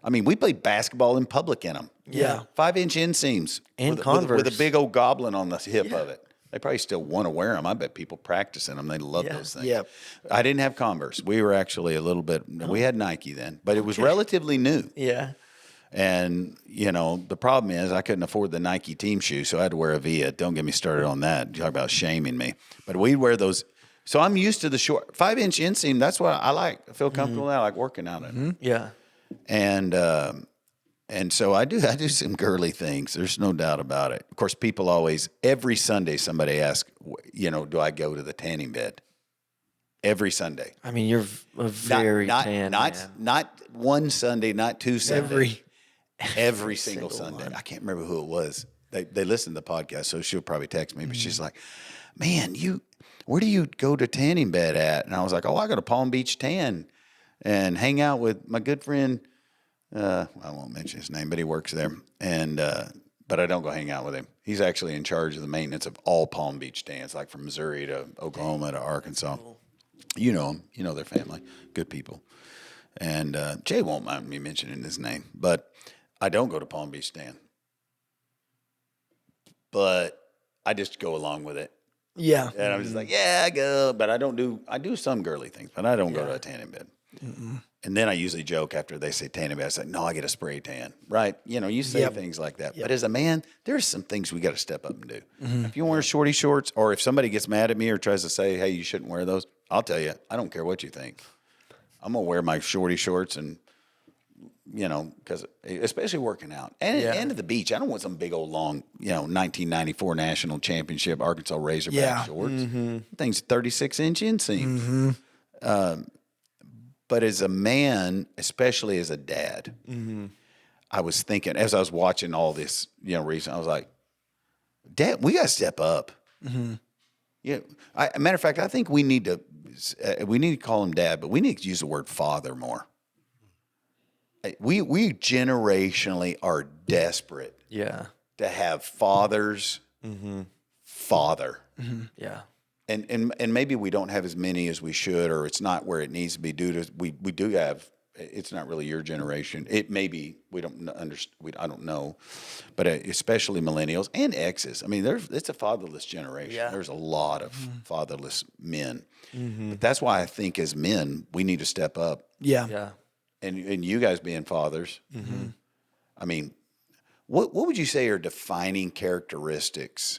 I mean, we played basketball in public in them. Yeah. 5-inch inseams. And with Converse. a big old goblin on the hip of it. They probably still want to wear them. I bet people practice in them. They love those things. Yep. I didn't have Converse. We were actually a little bit, we had Nike then, but it was relatively new. Yeah. And, the problem is I couldn't afford the Nike team shoe, so I had to wear a Via. Don't get me started on that. Talk about shaming me. But we'd wear those. So I'm used to the short 5-inch inseam. That's what I like. I feel comfortable. I like working out in it. Yeah. And so I do some girly things. There's no doubt about it. Of course, people always, every Sunday, somebody asks, do I go to the tanning bed? Every Sunday. I mean, you're a very tan man. Not one Sunday, not 2 Sundays. Every Every single Sunday. I can't remember who it was. They listened to the podcast, so she'll probably text me. But she's like, "Man, where do you go to tanning bed at?" And I was like, "Oh, I go to Palm Beach Tan and hang out with my good friend. I won't mention his name, but he works there. And but I don't go hang out with him. He's actually in charge of the maintenance of all Palm Beach Tans, like from Missouri to Oklahoma to Arkansas. You know them. You know their family. Good people. And Jay won't mind me mentioning his name, but I don't go to Palm Beach Tan. But I just go along with it. Yeah. And I'm just like, yeah, I go. But I do some girly things, but I don't go to a tanning bed. And then I usually joke after they say tanning bed. I say, no, I get a spray tan. Right? You say things like that. But as a man, there's some things we got to step up and do. If you wear shorty shorts, or if somebody gets mad at me or tries to say, hey, you shouldn't wear those, I'll tell you, I don't care what you think. I'm going to wear my shorty shorts and because especially working out and at the beach. I don't want some big old long, 1994 national championship Arkansas Razorback shorts. Things 36-inch inseams. But as a man, especially as a dad, I was thinking as I was watching all this, recently, I was like, Dad, we got to step up. Yeah, matter of fact, I think we need to call him Dad, but we need to use the word father more. We generationally are desperate to have fathers father. Yeah. And maybe we don't have as many as we should, or it's not where it needs to be due to we do have. It's not really your generation. It may be, we don't understand. I don't know, but especially millennials and X's. I mean, it's a fatherless generation. Yeah. There's a lot of fatherless men, but that's why I think as men we need to step up. Yeah. And you guys being fathers, I mean, what would you say are defining characteristics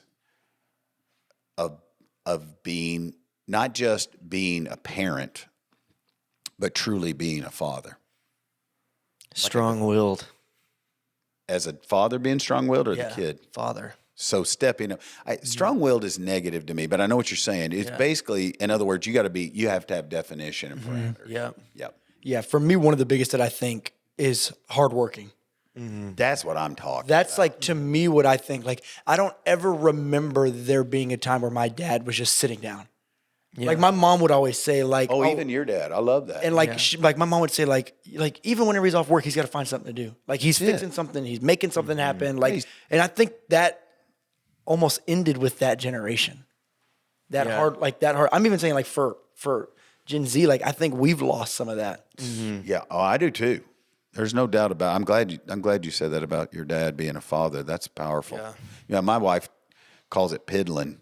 of being, not just being a parent, but truly being a father? Strong-willed. As a father being strong-willed, or the kid? Father. So stepping up. Strong-willed is negative to me, but I know what you're saying. It's basically, in other words, you have to have definition and parameters. Yep. Yeah, for me, one of the biggest that I think is hardworking. That's what I'm talking That's about. like, to me, what I think. Like, I don't ever remember there being a time where my dad was just sitting down. Yeah. Like, my mom would always say, like, even your dad. I love that. and like, like my mom would say, like even whenever he's off work, he's got to find something to do. Like, he's fixing something, he's making something happen. Like, and I think that almost ended with that generation. That hard. I'm even saying, like, for Gen Z, like, I think we've lost some of that. Yeah, I do too. There's no doubt about it. I'm glad you said that about your dad being a father. That's powerful. Yeah, my wife calls it piddling.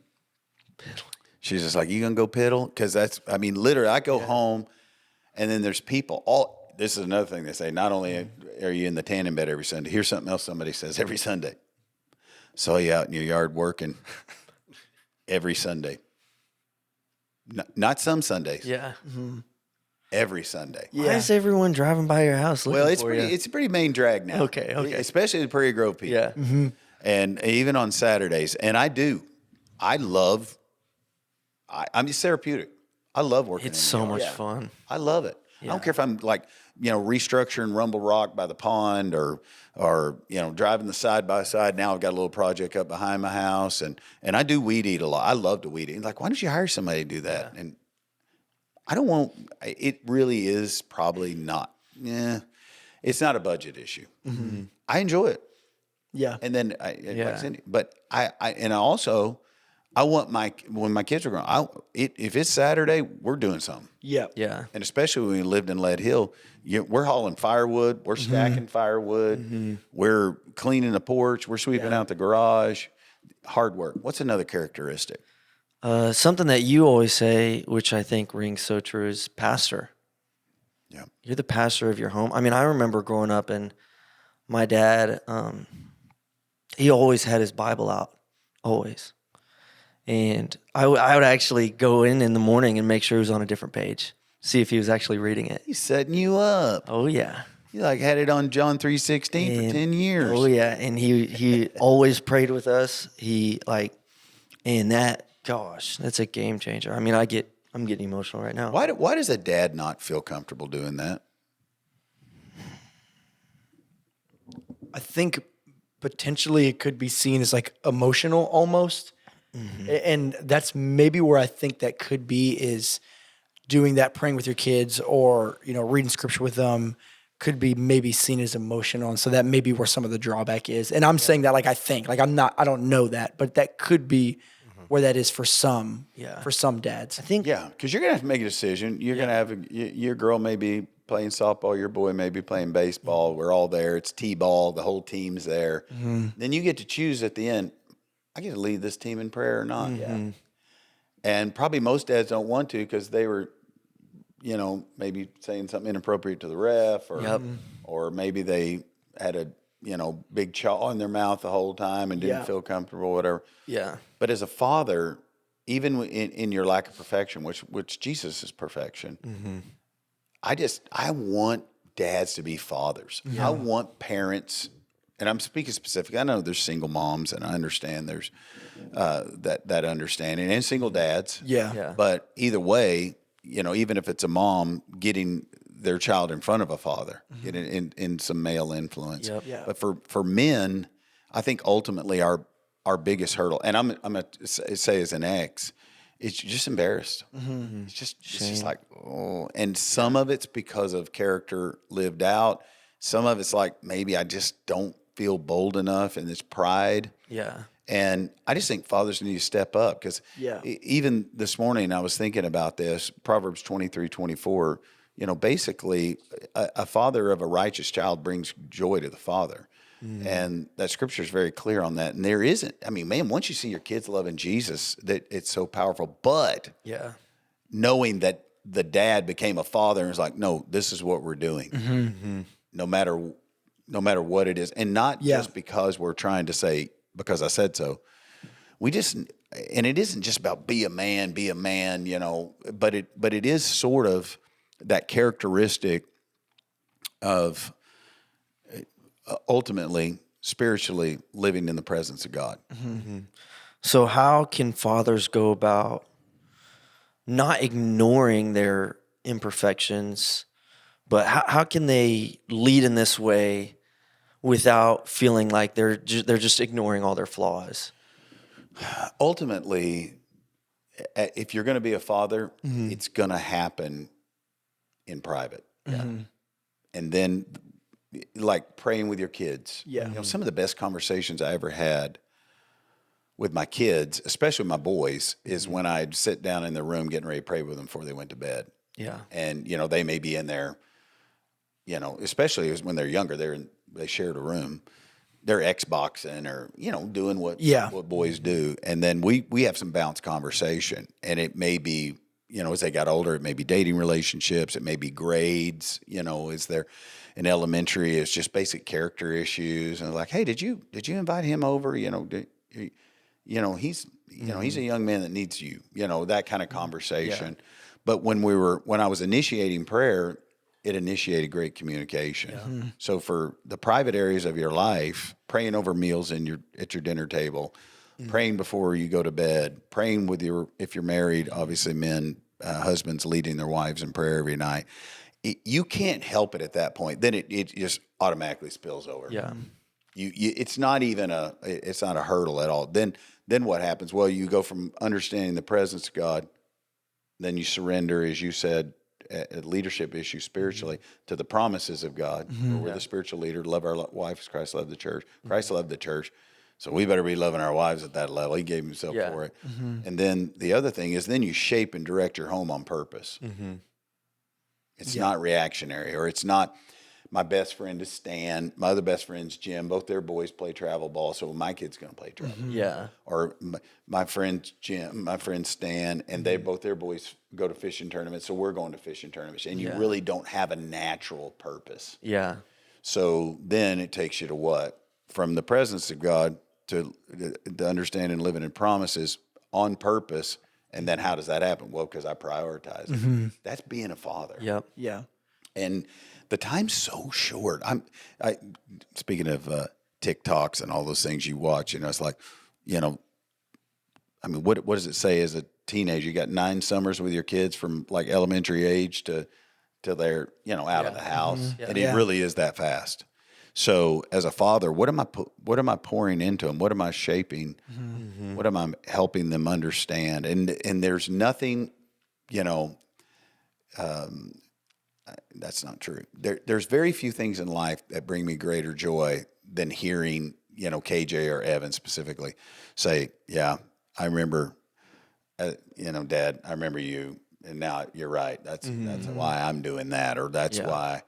She's just like, you gonna go piddle? Because literally, I go home, and then there's people. This is another thing they say. Not only are you in the tanning bed every Sunday, here's something else somebody says every Sunday. Saw you out in your yard working every Sunday. Not some Sundays. Yeah. Every Sunday. Why is everyone driving by your house looking for you? It's a pretty main drag now. Okay. Especially the Prairie Grove people. Yeah. And even on Saturdays. And I'm just therapeutic. I love working. It's in the so yard. much fun. I love it. I don't care if I'm like, restructuring Rumble Rock by the pond or driving the side by side. Now I've got a little project up behind my house and I do weed eat a lot. I love to weed eat. Like, why don't you hire somebody to do that? And I don't want, it really is probably not, it's not a budget issue. I enjoy it. Yeah. And then, but I want when my kids are growing, if it's Saturday, we're doing something. Yeah. Yeah. And especially when we lived in Lead Hill, we're hauling firewood, we're stacking firewood, we're cleaning the porch, we're sweeping out the garage. Hard work. What's another characteristic? Something that you always say, which I think rings so true, is pastor. Yeah. You're the pastor of your home. I mean, I remember growing up and my dad, he always had his Bible out, always. And I would actually go in the morning and make sure he was on a different page, see if he was actually reading it. He's setting you up. Oh, yeah. You had it on John 3:16 for 10 years. Oh, yeah. And he always prayed with us. And that's a game changer. I mean, I'm getting emotional right now. Why does a dad not feel comfortable doing that? I think potentially it could be seen as like emotional almost. And that's maybe where I think that could be, is doing that, praying with your kids or, reading scripture with them could be maybe seen as emotional. And so that may be where some of the drawback is. And I'm saying that I think, I don't know that, but that could be where that is for some dads. I think. Yeah, because you're going to have to make a decision. You're going to have your girl may be playing softball, your boy may be playing baseball. We're all there. It's T-ball. The whole team's there. Then you get to choose at the end, I get to lead this team in prayer or not. Yeah. And probably most dads don't want to because they were, maybe saying something inappropriate to the ref or maybe they had a, big chaw in their mouth the whole time and didn't feel comfortable, whatever. Yeah. But as a father, even in your lack of perfection, which Jesus is perfection, I want dads to be fathers. I want parents, and I'm speaking specifically. I know there's single moms, and I understand there's that understanding, and single dads. Yeah. But either way, even if it's a mom getting their child in front of a father, getting in some male influence. Yep. Yeah. But for men, I think ultimately our biggest hurdle, and I'm gonna say as an ex, it's just embarrassed. It's just like, oh, and some of it's because of character lived out. Some of it's like maybe I just don't feel bold enough, and it's pride. Yeah. And I just think fathers need to step up because even this morning I was thinking about this, Proverbs 23:24, basically a father of a righteous child brings joy to the father. And that scripture is very clear on that. And there isn't, man, once you see your kids loving Jesus, that it's so powerful. But knowing that the dad became a father and was like, no, this is what we're doing, no matter what it is. And not just because we're trying to say, because I said so. And it isn't just about be a man, but it is sort of that characteristic of ultimately spiritually living in the presence of God. So how can fathers go about not ignoring their imperfections, but how can they lead in this way without feeling like they're just ignoring all their flaws? Ultimately, if you're going to be a father, it's going to happen in private. And then like praying with your kids. Some of the best conversations I ever had with my kids, especially my boys, is when I'd sit down in the room getting ready to pray with them before they went to bed. And, they may be in there, especially when they're younger, they shared a room. They're Xboxing or, doing what boys do. And then we have some balanced conversation. And it may be, as they got older, it may be dating relationships. It may be grades, is there in elementary, it's just basic character issues. And like, hey, did you invite him over? He's a young man that needs you, that kind of conversation. But when I was initiating prayer, it initiated great communication. So for the private areas of your life, praying over meals at your dinner table, praying before you go to bed, praying if you're married, obviously men, husbands leading their wives in prayer every night. You can't help it at that point. Then it just automatically spills over. It's not even it's not a hurdle at all. Then what happens? Well, you go from understanding the presence of God, then you surrender, as you said, a leadership issue spiritually to the promises of God. We're the spiritual leader, love our wife as Christ loved the church. Christ loved the church. So we better be loving our wives at that level. He gave himself for it. And then the other thing is then you shape and direct your home on purpose. It's not reactionary, or it's not my best friend is Stan, my other best friend's Jim. Both their boys play travel ball, so my kid's going to play travel ball. Or my friend Jim, my friend Stan, and both their boys go to fishing tournaments, so we're going to fishing tournaments. And you really don't have a natural purpose. So then it takes you to what? From the presence of God to the understanding and living in promises on purpose. And then how does that happen? Well, because I prioritize it. That's being a father. And the time's so short. Speaking of TikToks and all those things you watch, it's like, what does it say as a teenager? You got 9 summers with your kids from like elementary age to they're, out of the house. And it really is that fast. So as a father, what am I pouring into them? What am I shaping? What am I helping them understand? And there's nothing, that's not true. There's very few things in life that bring me greater joy than hearing, KJ or Evan specifically say, yeah, I remember, Dad, I remember you. And now you're right. That's why I'm doing that. Or that's why,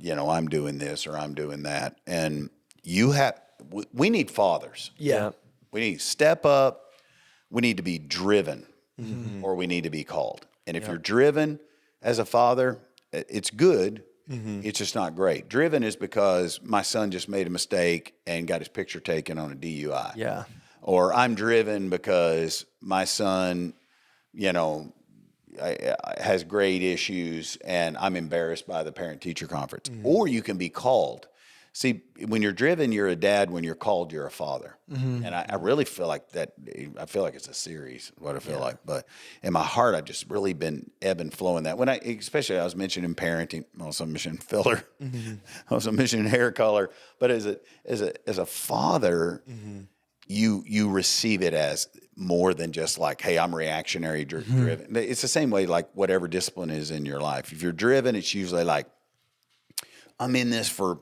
I'm doing this or I'm doing that. And we need fathers. We need to step up. We need to be driven or we need to be called. And if you're driven as a father, it's good. It's just not great. Driven is because my son just made a mistake and got his picture taken on a DUI. Or I'm driven because my son, has grade issues, and I'm embarrassed by the parent-teacher conference. Or you can be called. See, when you're driven, you're a dad. When you're called, you're a father. And I really feel like that. I feel like it's a series, what I feel like. But in my heart, I've just really been ebb and flowing that. Especially I was mentioning parenting, also mentioning filler, also mentioning hair color. But as a father, you receive it as more than just like, hey, I'm reactionary driven. It's the same way like whatever discipline is in your life. If you're driven, it's usually like, I'm in this for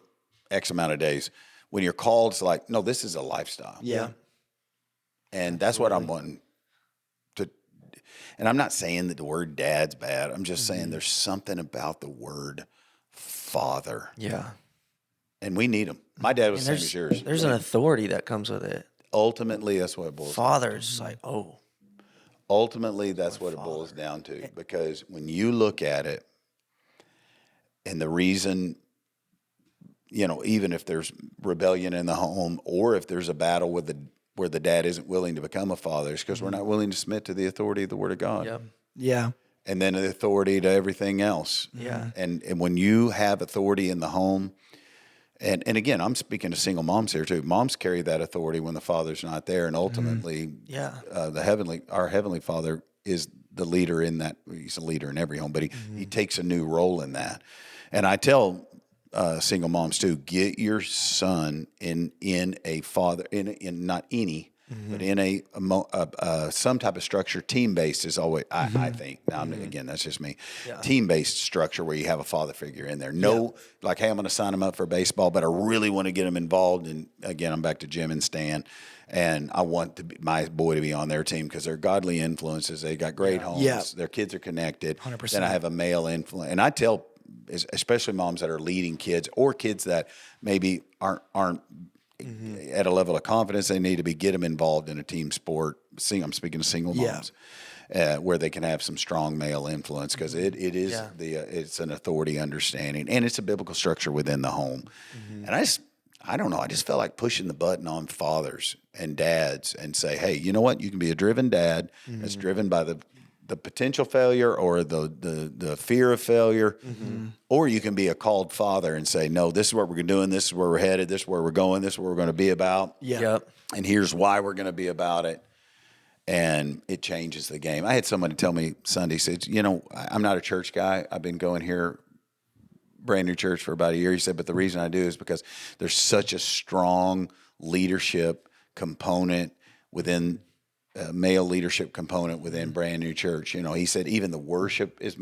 X amount of days. When you're called, it's like, no, this is a lifestyle. Yeah. And that's what I'm wanting to. And I'm not saying that the word dad's bad. I'm just saying there's something about the word father. Yeah. And we need them. My dad was the same as yours. There's an authority that comes with it. Ultimately, that's what it boils down to. Father is just like, oh. Ultimately, that's what it boils down to. Because when you look at it, and the reason, even if there's rebellion in the home, or if there's a battle where the dad isn't willing to become a father, it's because we're not willing to submit to the authority of the Word of God. Yep. Yeah. And then the authority to everything else. Yeah. And when you have authority in the home, and again, I'm speaking to single moms here too. Moms carry that authority when the father's not there, and ultimately, our heavenly Father is the leader in that. He's a leader in every home, but he takes a new role in that. And I tell single moms too, get your son in a father in not any, but in a some type of structure. Team based is always I think. Now again, that's just me. Team based structure where you have a father figure in there. Like, hey, I'm going to sign him up for baseball, but I really want to get him involved. And again, I'm back to Jim and Stan, and I want my boy to be on their team because they're godly influences. They got great homes. Yeah. Their kids are connected. 100%. Then I have a male influence, and I tell, especially moms that are leading kids or kids that maybe aren't at a level of confidence they need to be, get them involved in a team sport. I'm speaking to single moms, where they can have some strong male influence, because it's an authority understanding, and it's a biblical structure within the home. And I don't know. I just felt like pushing the button on fathers and dads and say, hey, you know what? You can be a driven dad that's driven by the potential failure or the fear of failure, or you can be a called father and say, no, this is what we're doing, this is where we're headed, this is where we're going, this is what we're going to be about, and here's why we're going to be about it, and it changes the game. I had somebody tell me Sunday, said, I'm not a church guy. I've been going here, brand new church, for about a year. He said, but the reason I do is because there's such a strong leadership component within male leadership component within brand new church. He said even the worship is,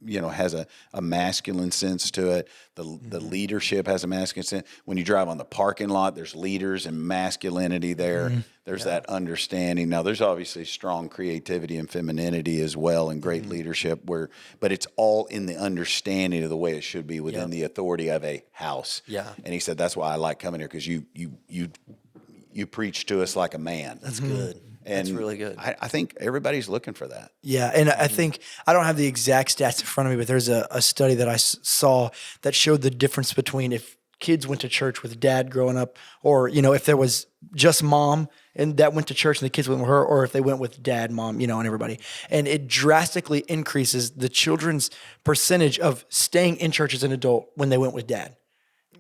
has a masculine sense to it. The leadership has a masculine sense. When you drive on the parking lot, there's leaders and masculinity there. There's that understanding. Now, there's obviously strong creativity and femininity as well, and great leadership, but it's all in the understanding of the way it should be within the authority of a house. Yeah. And he said that's why I like coming here, because you preach to us like a man. That's good. And that's really good. I think everybody's looking for that. Yeah, and I think, I don't have the exact stats in front of me, but there's a study that I saw that showed the difference between if kids went to church with dad growing up, or, if there was just mom and that went to church and the kids went with her, or if they went with dad, mom, and everybody. And it drastically increases the children's percentage of staying in church as an adult when they went with dad.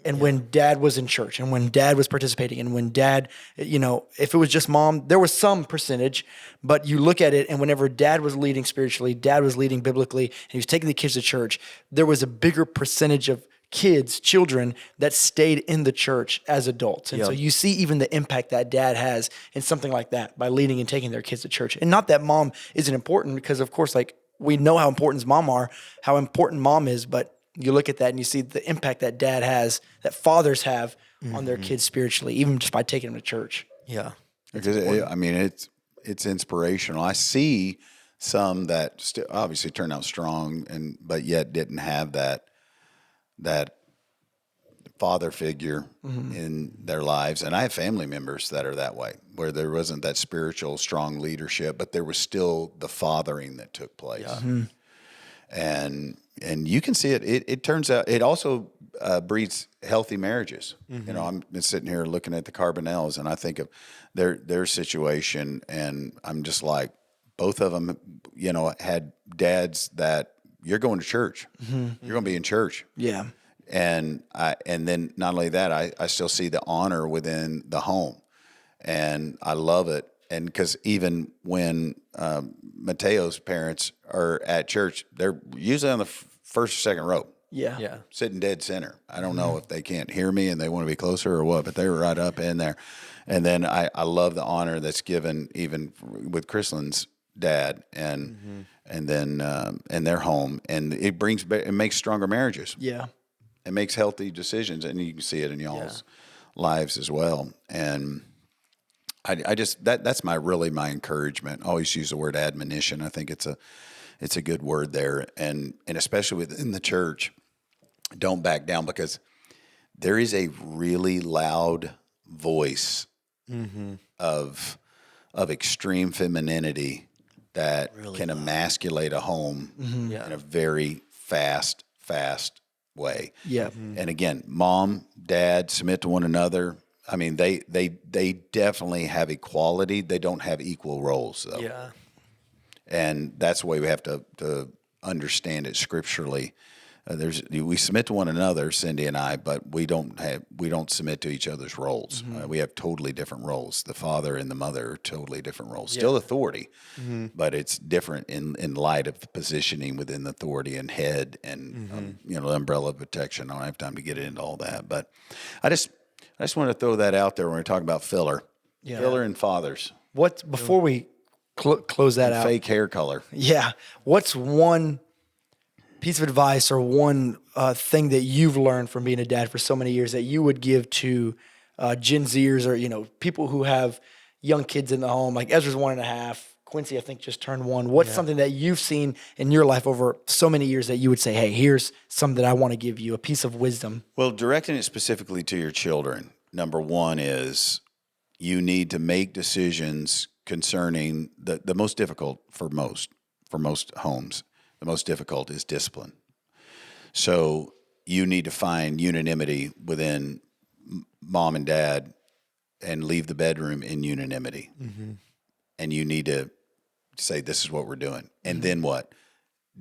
And when dad was in church, and when dad was participating, and when dad, if it was just mom, there was some percentage, but you look at it, and whenever dad was leading spiritually, dad was leading biblically, and he was taking the kids to church, there was a bigger percentage of children that stayed in the church as adults. And so you see even the impact that dad has in something like that by leading and taking their kids to church. And not that mom isn't important, because of course, like, we know how important mom is, but you look at that and you see the impact that dad has, that fathers have on their kids spiritually, even just by taking them to church. Yeah. Because it's inspirational. I see some that still obviously turned out strong, but yet didn't have that father figure in their lives. And I have family members that are that way, where there wasn't that spiritual strong leadership, but there was still the fathering that took place. And you can see it. It turns out it also breeds healthy marriages. I'm been sitting here looking at the Carbonells, and I think of their situation, and I'm just like, both of them, had dads that you're going to church. You're going to be in church. Yeah. And then not only that, I still see the honor within the home, and I love it. And because even when Mateo's parents are at church, they're usually on the first or second row, Yeah. Yeah. sitting dead center. I don't know if they can't hear me and they want to be closer or what, but they were right up in there. And then I love the honor that's given even with Chrisland's dad and then and their home, and it makes stronger marriages. Yeah. It makes healthy decisions, and you can see it in y'all's lives as well. And I just that's my encouragement. I always use the word admonition. I think it's a good word there, and especially within the church, don't back down, because there is a really loud voice of extreme femininity that can emasculate a home in a very fast way. Yeah. And again, mom, dad, submit to one another. I mean, they definitely have equality. They don't have equal roles, though. Yeah. And that's the way we have to understand it scripturally. We submit to one another, Cindy and I, but we don't submit to each other's roles. We have totally different roles. The father and the mother are totally different roles. Still authority, but it's different in light of the positioning within the authority and head and the umbrella of protection. I don't have time to get into all that, but I just want to throw that out there when we're talking about filler, filler and fathers, Before we close that out, fake hair color. Yeah. What's one piece of advice or one thing that you've learned from being a dad for so many years that you would give to Gen Zers or, people who have young kids in the home? Like Ezra's 1.5. Quincy, I think, just turned 1. What's something that you've seen in your life over so many years that you would say, hey, here's something that I want to give you, a piece of wisdom? Well, directing it specifically to your children, number one is you need to make decisions concerning the most difficult for most homes. The most difficult is discipline. So you need to find unanimity within mom and dad and leave the bedroom in unanimity. And you need to say, this is what we're doing. And then what?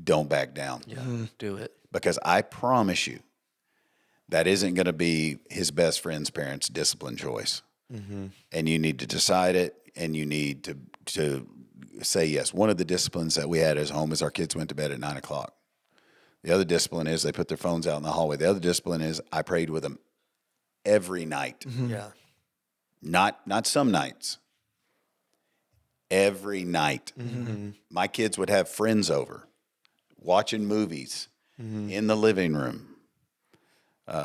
Don't back down. Yeah. Do it. Because I promise you, that isn't going to be his best friend's parents' discipline choice. And you need to decide it, and you need to say yes. One of the disciplines that we had as a home is our kids went to bed at 9:00. The other discipline is they put their phones out in the hallway. The other discipline is I prayed with them every night. Yeah. Not some nights. Every night. My kids would have friends over, watching movies in the living room.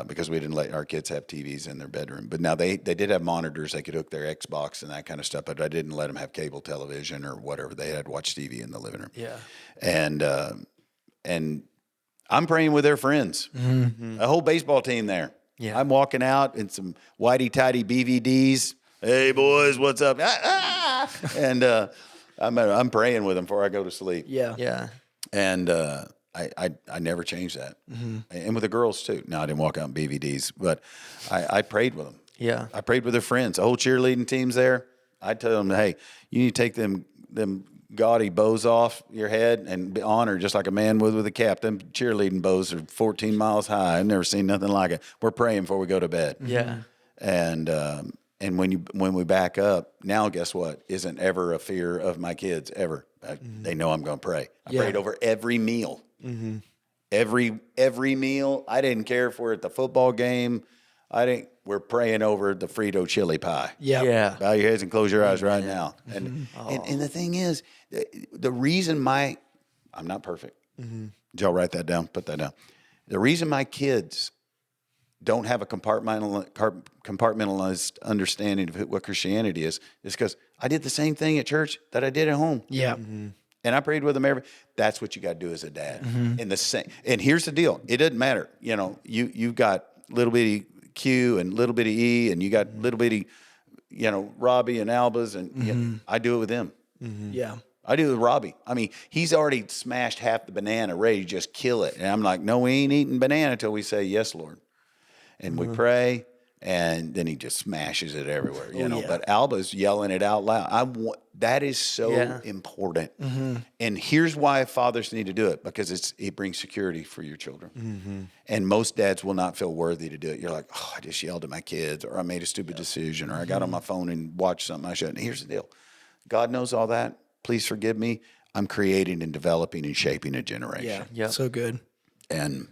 Because we didn't let our kids have TVs in their bedroom. But now they did have monitors. They could hook their Xbox and that kind of stuff, but I didn't let them have cable television or whatever. They had to watch TV in the living room. Yeah. And I'm praying with their friends. A whole baseball team there. Yeah. I'm walking out in some whitey-tighty BVDs. Hey, boys, what's up? And I'm praying with them before I go to sleep. Yeah. Yeah. And I never changed that. And with the girls too. No, I didn't walk out in BVDs, but I prayed with them. Yeah. I prayed with their friends. The whole cheerleading team's there. I tell them, hey, you need to take them gaudy bows off your head and be honored just like a man would with a cap. Them cheerleading bows are 14 miles high. I've never seen nothing like it. We're praying before we go to bed. Yeah. And when we back up, now guess what? Isn't ever a fear of my kids ever. They know I'm going to pray. I prayed over every meal. Every meal. I didn't care if we're at the football game. We're praying over the Frito chili pie. Yeah. Yeah. Bow your heads and close your eyes right now. And the thing is, the reason I'm not perfect. Did y'all write that down? Put that down. The reason my kids don't have a compartmentalized understanding of what Christianity is because I did the same thing at church that I did at home. Yeah. And I prayed with them that's what you got to do as a dad. And here's the deal. It doesn't matter. You've got little bitty Q and little bitty E, and you got little bitty, Robbie and Albas, and I do it with them. Yeah. I do it with Robbie. I mean, he's already smashed half the banana, ready to just kill it. And I'm like, no, we ain't eating banana until we say, yes, Lord. And we pray, And then he just smashes it everywhere, you know. yeah. But Alba's yelling it out loud. That is so important. And here's why fathers need to do it, because it brings security for your children. And most dads will not feel worthy to do it. You're like, oh, I just yelled at my kids, or I made a stupid decision, or I got on my phone and watched something I shouldn't. Here's the deal. God knows all that. Please forgive me. I'm creating and developing and shaping a generation. Yeah. So good. And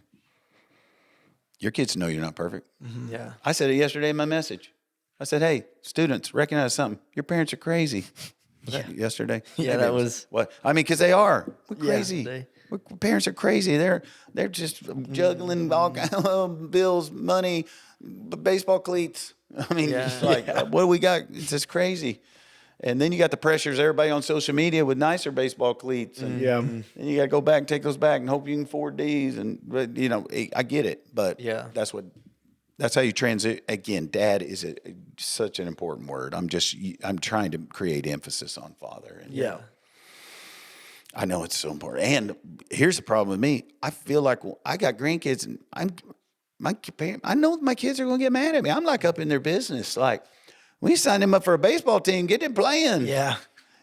your kids know you're not perfect. Yeah. I said it yesterday in my message. I said, hey, students, recognize something. Your parents are crazy. Was that yesterday? Yeah, Maybe that it was. What? I mean, because they are. We're Yeah, crazy. Parents are crazy. They're just juggling all kinds of bills, money, baseball cleats. I mean, just like, what do we got? It's just crazy. And then you got the pressures, everybody on social media with nicer baseball cleats. And then you got to go back and take those back and hope you can afford these. But you know, I get it. But that's how you transit. Again, dad is such an important word. I'm trying to create emphasis on father. And I know it's so important. And here's the problem with me. I feel like I got grandkids, and I know my kids are going to get mad at me. I'm like up in their business. Like, we signed them up for a baseball team. Get them playing. Yeah.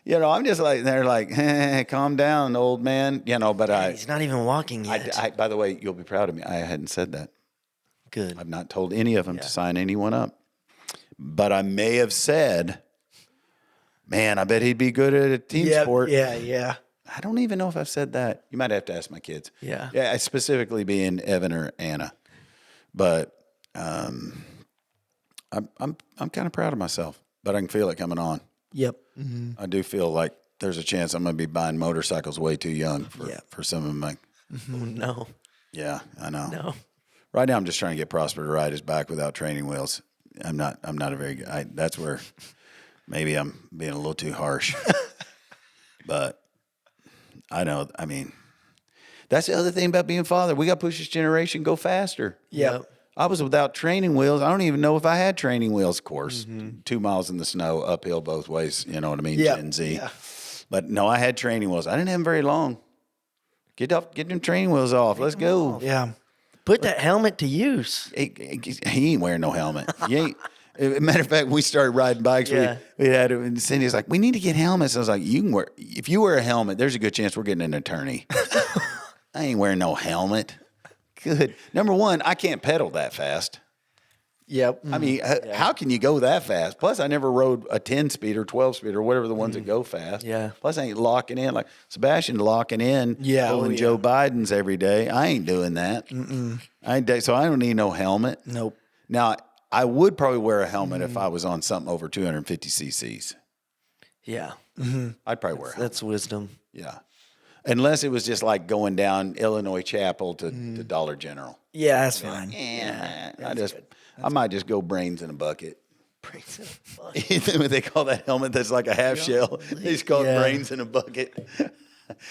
You know, I'm just like, they're like, hey, calm down, old man. You know, but He's not even walking yet. by the way, you'll be proud of me. I hadn't said that. Good. I've not told any of them to sign anyone up. But I may have said, man, I bet he'd be good at a team sport. Yeah. I don't even know if I've said that. You might have to ask my kids. Yeah. Yeah, specifically being Evan or Anna. But I'm kind of proud of myself, but I can feel it coming on. Yep. I do feel like there's a chance I'm going to be buying motorcycles way too young for some of my. Oh, no. Yeah, I know. No. Right now, I'm just trying to get Prosper to ride his bike without training wheels. I'm not a very good. That's where maybe I'm being a little too harsh. But I know. I mean, that's the other thing about being father. We got to push this generation go faster. Yep. I was without training wheels. I don't even know if I had training wheels, of course. 2 miles in the snow, uphill both ways. You know what I mean? Yep. Gen Z. Yeah. But no, I had training wheels. I didn't have them very long. Get them training wheels off. Let's go. Yeah. Put that helmet to use. He ain't wearing no helmet. He ain't. Matter of fact, we started riding bikes. Yeah. We had it, and Cindy's like, we need to get helmets. I was like, if you wear a helmet, there's a good chance we're getting an attorney. I ain't wearing no helmet. Good. Number one, I can't pedal that fast. Yep. I mean, how can you go that fast? Plus, I never rode a 10-speed or 12-speed or whatever the ones that go fast. Yeah. Plus, I ain't locking in like Sebastian locking in. Yeah. Pulling Joe Biden's every day. I ain't doing that. So I don't need no helmet. Nope. Now, I would probably wear a helmet if I was on something over 250 cc's. Yeah. I'd probably wear a helmet. That's wisdom. Yeah. Unless it was just like going down Illinois Chapel to Dollar General. Yeah, that's fine. I might just go brains in a bucket. Brains in a bucket. They call that helmet that's like a half shell. They just call it brains in a bucket.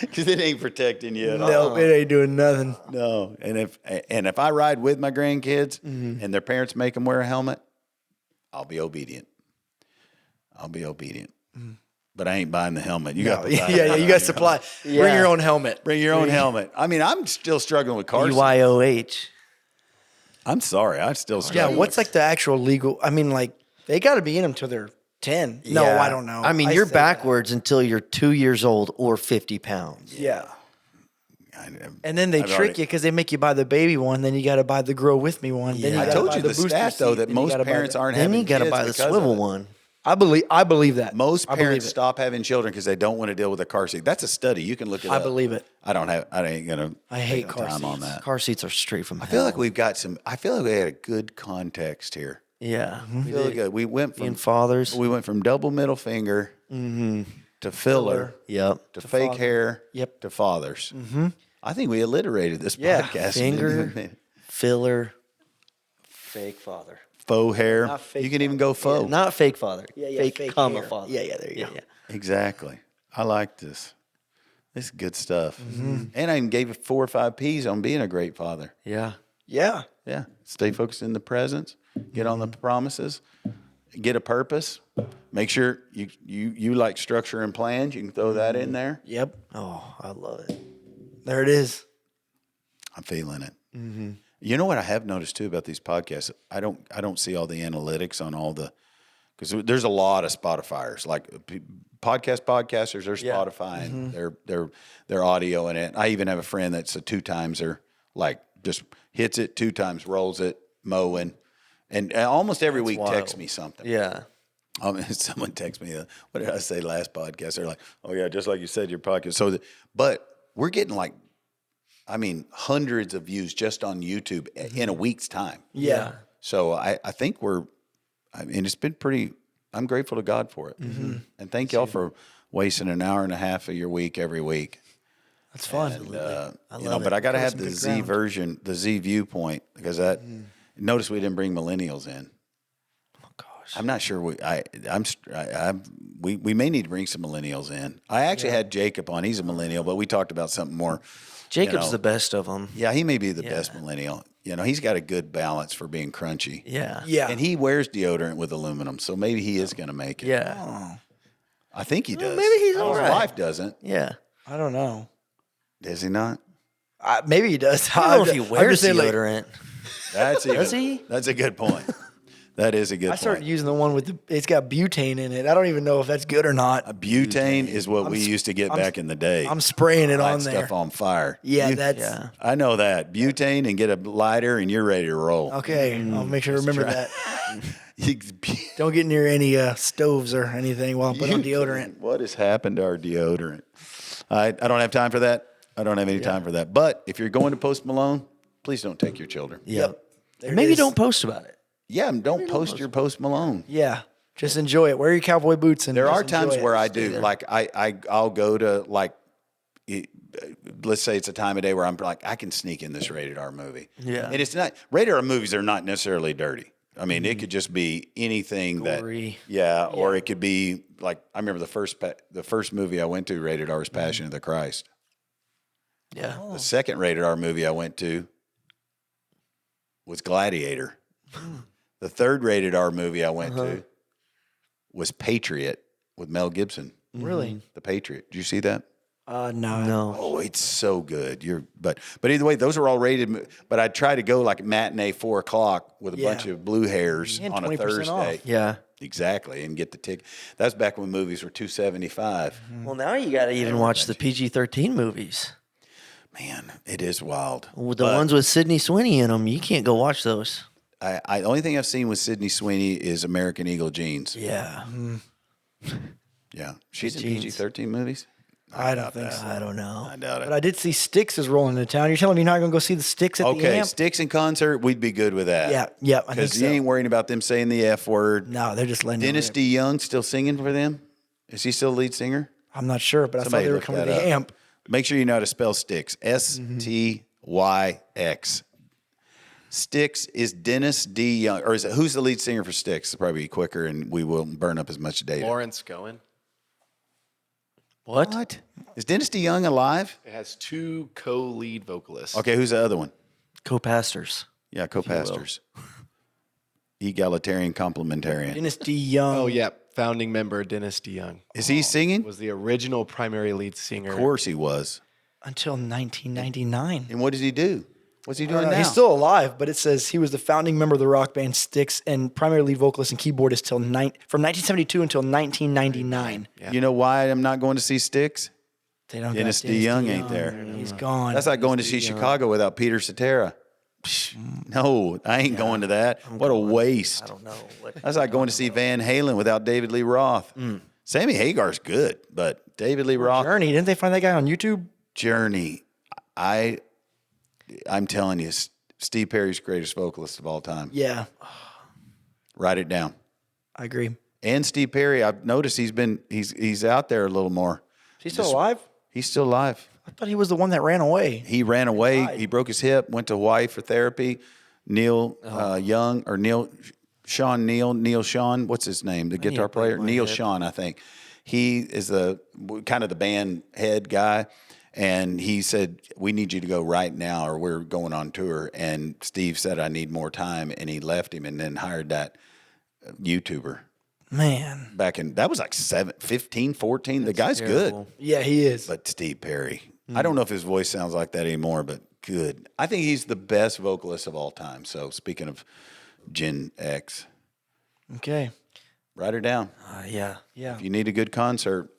Because it ain't protecting you at all. Nope, it ain't doing nothing. No. And if I ride with my grandkids and their parents make them wear a helmet, I'll be obedient. But I ain't buying the helmet. You got to buy You got to supply. Bring your own helmet. Bring your own helmet. I mean, I'm still struggling with car seats. BYOH. I'm sorry. I'm still struggling. Yeah, what's like the actual legal? I mean, like they got to be in them till they're 10. No, Yeah. I don't know. I mean, you're backwards until you're 2 years old or 50 pounds. Yeah. And then they trick you because they make you buy the baby one. Then you got to buy the grow with me one. Then you I gotta told buy you the booster stat, though, seat, that then you most gotta buy parents aren't Then having you got to kids buy the because of swivel it. one. I believe that. Most I believe parents it. stop having children because they don't want to deal with a car seat. That's a study. You can look it up. I believe it. I ain't gonna. I hate take car time on seats. that. Car seats are straight from I hell. feel like we've got some. I feel like we had a good context here. Yeah. I feel good. We went Being from fathers. We went from double middle finger to filler Yep. to fake father. hair Yep. to fathers. I think we alliterated this Yeah. podcast. Finger, filler, fake father. Faux hair. Not fake You can even go faux. Not fake father. Yeah, fake comma hair. father. Yeah, there you go. Exactly. I like this. This is good stuff. And I even gave it 4 or 5 P's on being a great father. Yeah. Yeah. Yeah. Stay focused in the presence. Get on the promises. Get a purpose. Make sure you like structure and plans. You can throw that in there. Yep. Oh, I love it. There it is. I'm feeling it. You know what I have noticed too about these podcasts? I don't see all the analytics on all the, because there's a lot of Spotifyers, like podcasters. They're Spotify and they're audio in it. I even have a friend that's a 2-timeser, like just hits it 2 times, rolls it, mowing, and almost every week texts me something. Yeah. Someone texts me, what did I say last podcast? They're like, oh yeah, just like you said, your podcast. So, but we're getting like, I mean, hundreds of views just on YouTube in a week's time. Yeah. So I think it's been pretty, I'm grateful to God for it. And thank y'all for wasting an hour and a half of your week every week. That's fun. And, I love it. but I got to Cover have some the good Z ground. version, the Z viewpoint, because notice we didn't bring millennials in. Oh, gosh. I'm not sure we may need to bring some millennials in. I actually had Jacob on. He's a millennial, but we talked about something more. Jacob's the best of them. Yeah, he may be the best millennial. He's got a good balance for being crunchy. Yeah. Yeah. And he wears deodorant with aluminum, so maybe he is going to make it. Yeah. I think he does. maybe he's His all right. wife doesn't. Yeah. I don't know. Does he not? Maybe he does. I don't know if he I'm wears just saying, like, deodorant. Does he? That's a good point. That is a good I point. started using the one with it's got butane in it. I don't even know if that's good or not. Butane is what we used to get back in the day. I'm spraying it Light on there. stuff on fire. Yeah, that's Yeah. I know that. Butane and get a lighter and you're ready to roll. okay. I'll make sure to remember that. You- Don't get near any stoves or anything while I'm putting on deodorant. What has happened to our deodorant? I don't have time for that. I don't have any time for that. But if you're going to Post Malone, please don't take your children. Yep. There it Maybe is. don't post about it. Yeah, and don't post your Post Malone. Yeah. Just enjoy it. Wear your cowboy boots and There just are times enjoy it. where I do, like I'll go to like, let's say it's a time of day where I'm like, I can sneak in this rated R movie. Yeah. And it's not, rated R movies are not necessarily dirty. I mean, it could just be anything Gory. or it could be like, I remember the first movie I went to rated R was Passion of the Christ. Yeah. The second rated R movie I went to was Gladiator. The third rated R movie I went to was Patriot with Mel Gibson. Really? The Patriot. Did you see that? No. No. Oh, it's so good. But either way, those are all rated. But I try to go like matinee 4:00 with a bunch of blue hairs And on a 20% Thursday. off. Yeah. Exactly, and get the ticket. That's back when movies were $2.75. Well, now you got to even watch the PG-13 movies. Man, it is wild. With the ones with Sydney Sweeney in them, you can't go watch those. The only thing I've seen with Sydney Sweeney is American Eagle jeans. Yeah. Yeah, she's in Jeans. PG-13 movies. I don't think so. I don't know. I doubt it. But I did see Styx is rolling into town. You're telling me you're not going to go see the Styx at the Okay, Amp? Sticks in concert, we'd be good with that. Yeah, I think Because so. you ain't worrying about them saying the F word. No, they're just letting it Dennis rip. D. Young still singing for them? Is he still the lead singer? I'm not sure, but I Somebody thought they were look coming to that the up. Amp. Make sure you know how to spell Sticks. Styx. Sticks is Dennis D. Young. Or is it, who's the lead singer for Sticks? It'll probably be quicker and we won't burn up as much data. Lawrence Cohen. What? Is Dennis D. Young alive? It has 2 co-lead vocalists. Okay, who's the other one? Co-pastors. Yeah, co-pastors. Egalitarian, complementarian. Dennis D. Young. Oh, yeah. Founding member Dennis DeYoung Is he singing? was the original primary lead singer. Of course he was. Until 1999. And what does he do? What's he doing now? He's still alive, but it says he was the founding member of the rock band Styx and primary lead vocalist and keyboardist from 1972 until 1999. You know why I'm not going to see Sticks? They don't got Dennis D. Young ain't there. He's gone. That's like going to see Chicago without Peter Cetera. No, I ain't going to that. What a waste. I don't know. What? That's like going to see Van Halen without David Lee Roth. Sammy Hagar's good, but David Lee Roth, Journey. Didn't they find that guy on YouTube? Journey. I'm telling you, Steve Perry's greatest vocalist of all time. Yeah, Write it down. I agree. And Steve Perry, I've noticed he's out there a little more. Is he still alive? He's still alive. I thought he was the one that ran away. He ran away. died. He broke his hip. Went to Hawaii for therapy. Neil Young or Neil Sean. What's his name? The guitar break player. my Neil hip. Sean, I think. He is the kind of the band head guy. And he said, we need you to go right now or we're going on tour. And Steve said, I need more time. And he left him and then hired that YouTuber Man. back in, that was like 15, 14. The guy's terrible. good. Yeah, he is. But Steve Perry, I don't know if his voice sounds like that anymore, but good. I think he's the best vocalist of all time. So speaking of Gen X, Okay. write her down. Yeah. Yeah. If you need a good concert,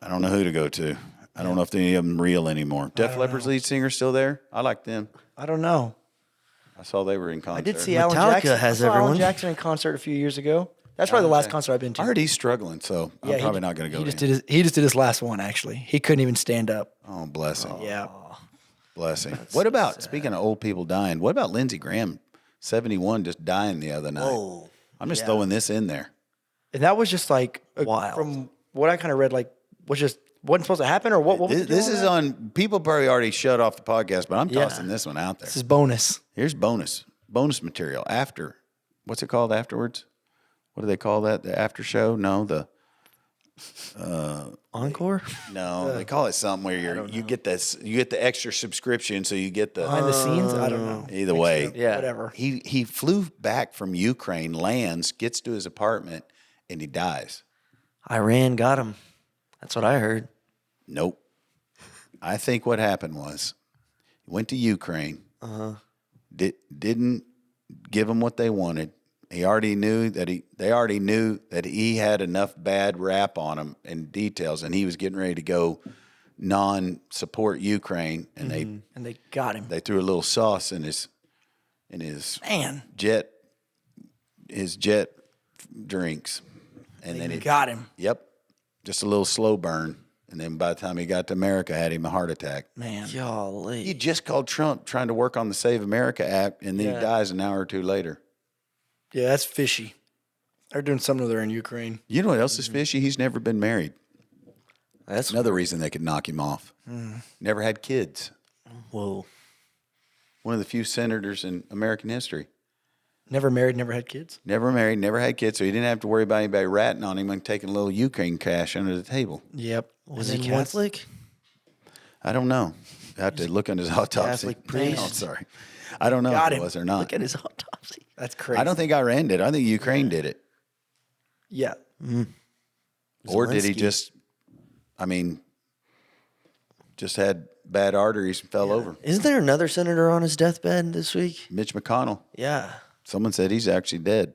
I don't know who to go to. I don't know if any of them real anymore. Def Leppard's lead singer still there? I like them. I don't know. I saw they were in concert. I did see Alan Metallica Jackson. has I saw Alan everyone. Jackson in concert a few years ago. That's probably the last concert I've been to. I heard he's struggling, so I'm probably not going to go. He just did his last one. Actually, he couldn't even stand up. Oh, bless him. Yeah. Bless him. What about, speaking of old people dying, what about Lindsey Graham, 71, just dying the other night? Whoa. I'm just throwing this in there. And that was just like Wild. from what I kind of read, like wasn't supposed to happen, or what? What was the deal This on is that? on, people probably already shut off the podcast, but I'm tossing this one out there. This is bonus. Here's bonus material after. What's it called afterwards? What do they call that? The after show? No, Encore? they call it something where you get the extra subscription, so you get the Behind the scenes. I don't know. either way. Yeah. Whatever. He flew back from Ukraine, lands, gets to his apartment, and he dies. Iran got him. That's what I heard. Nope. I think what happened was he went to Ukraine. Didn't give them what they wanted. They already knew that he had enough bad rap on him and details, and he was getting ready to go non-support Ukraine, and And they got him. they threw a little sauce in his Man, jet drinks, and then it got him. Yep, just a little slow burn, and then by the time he got to America, had him a heart attack. Man, Golly. He just called Trump trying to work on the Save America Act, and then he dies an hour or two later. yeah, that's fishy. They're doing something over there in Ukraine. You know what else is fishy? He's never been married. That's Another reason they could knock him off. Never had kids. whoa. One of the few senators in American history. Never married, never had kids. Never married, never had kids, so he didn't have to worry about anybody ratting on him and taking a little Ukraine cash under the table. Yep. Was And he then once- Catholic? I don't know. I have to look on his autopsy. Catholic priest. Oh, sorry. I don't know Got if it him. was or not. Look at his autopsy. That's crazy. I don't think Iran did. I think Ukraine did it. Yeah. Or did he Zelensky. just had bad arteries and fell over? Isn't there another senator on his deathbed this week? Mitch McConnell. Yeah. Someone said he's actually dead.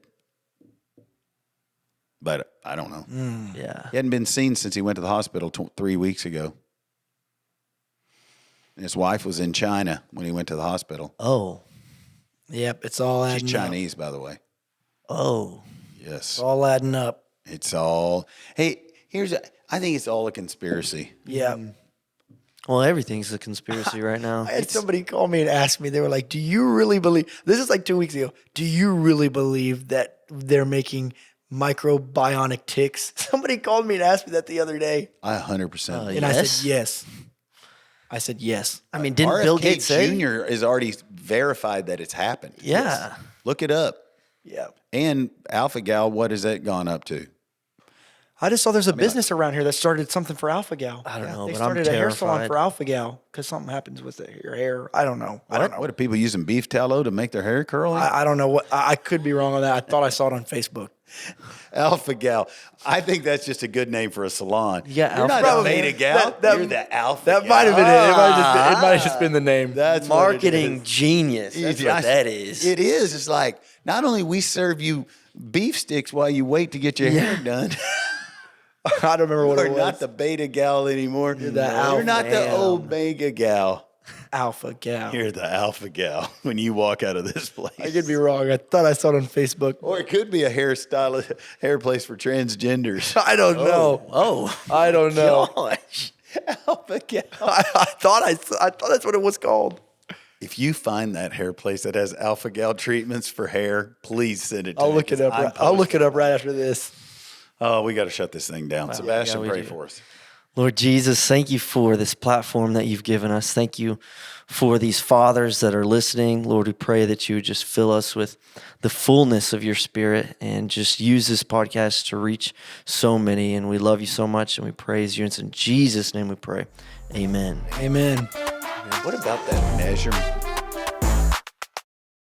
But I don't know. Yeah. He hadn't been seen since he went to the hospital 3 weeks ago. And his wife was in China when he went to the hospital. Oh. Yep. It's all adding She's up. Chinese, by the way. Oh. Yes. It's all adding up. It's all. Hey, I think it's all a conspiracy. Yeah. Well, everything's a conspiracy right now. I had somebody call me and ask me, they were like, do you really believe, this is like 2 weeks ago, do you really believe that they're making microbionic ticks? Somebody called me and asked me that the other day. I 100%. believe And I Yes? said, yes. I said, yes. I mean, didn't RFK Bill Gates say? Jr. is already verified that it's happened. Yeah. Yes. Look it up. Yeah. And Alpha Gal, what has that gone up to? I just saw there's a business around here that started something for Alpha Gal. I don't know, They but I'm started a hair salon terrified. for Alpha Gal because something happens with your hair. I don't know. I don't know. What are people using beef tallow to make their hair curly? I don't know what. I could be wrong on that. I thought I saw it on Facebook. Alpha Gal. I think that's just a good name for a salon. Yeah, You're not Alpha a Gal. beta gal. You're the Alpha That Gal. might have been it. It might have just been the name. That's what it Marketing is. genius. That's what that is. It is. It's like, not only we serve you beef sticks while you wait to get your hair done. I don't remember what You're it was. not the beta gal anymore. You're alpha not the gal. omega gal. Alpha Gal. You're the alpha gal when you walk out of this place. I could be wrong. I thought I saw it on Facebook. Or it could be a hair place for transgenders. I don't know. Oh. I don't know. Gosh. Alpha gal. I thought that's what it was called. If you find that hair place that has alpha gal treatments for hair, please send it to I'll me. look it 'cause up. I'm I'll look posting. it up right after this. Oh, we got to shut this thing down. Sebastian, we pray do. for us. Lord Jesus, thank you for this platform that you've given us. Thank you for these fathers that are listening. Lord, we pray that you would just fill us with the fullness of your spirit and just use this podcast to reach so many. And we love you so much and we praise you. And it's in Jesus' name we pray. Amen. Amen. What about that measurement?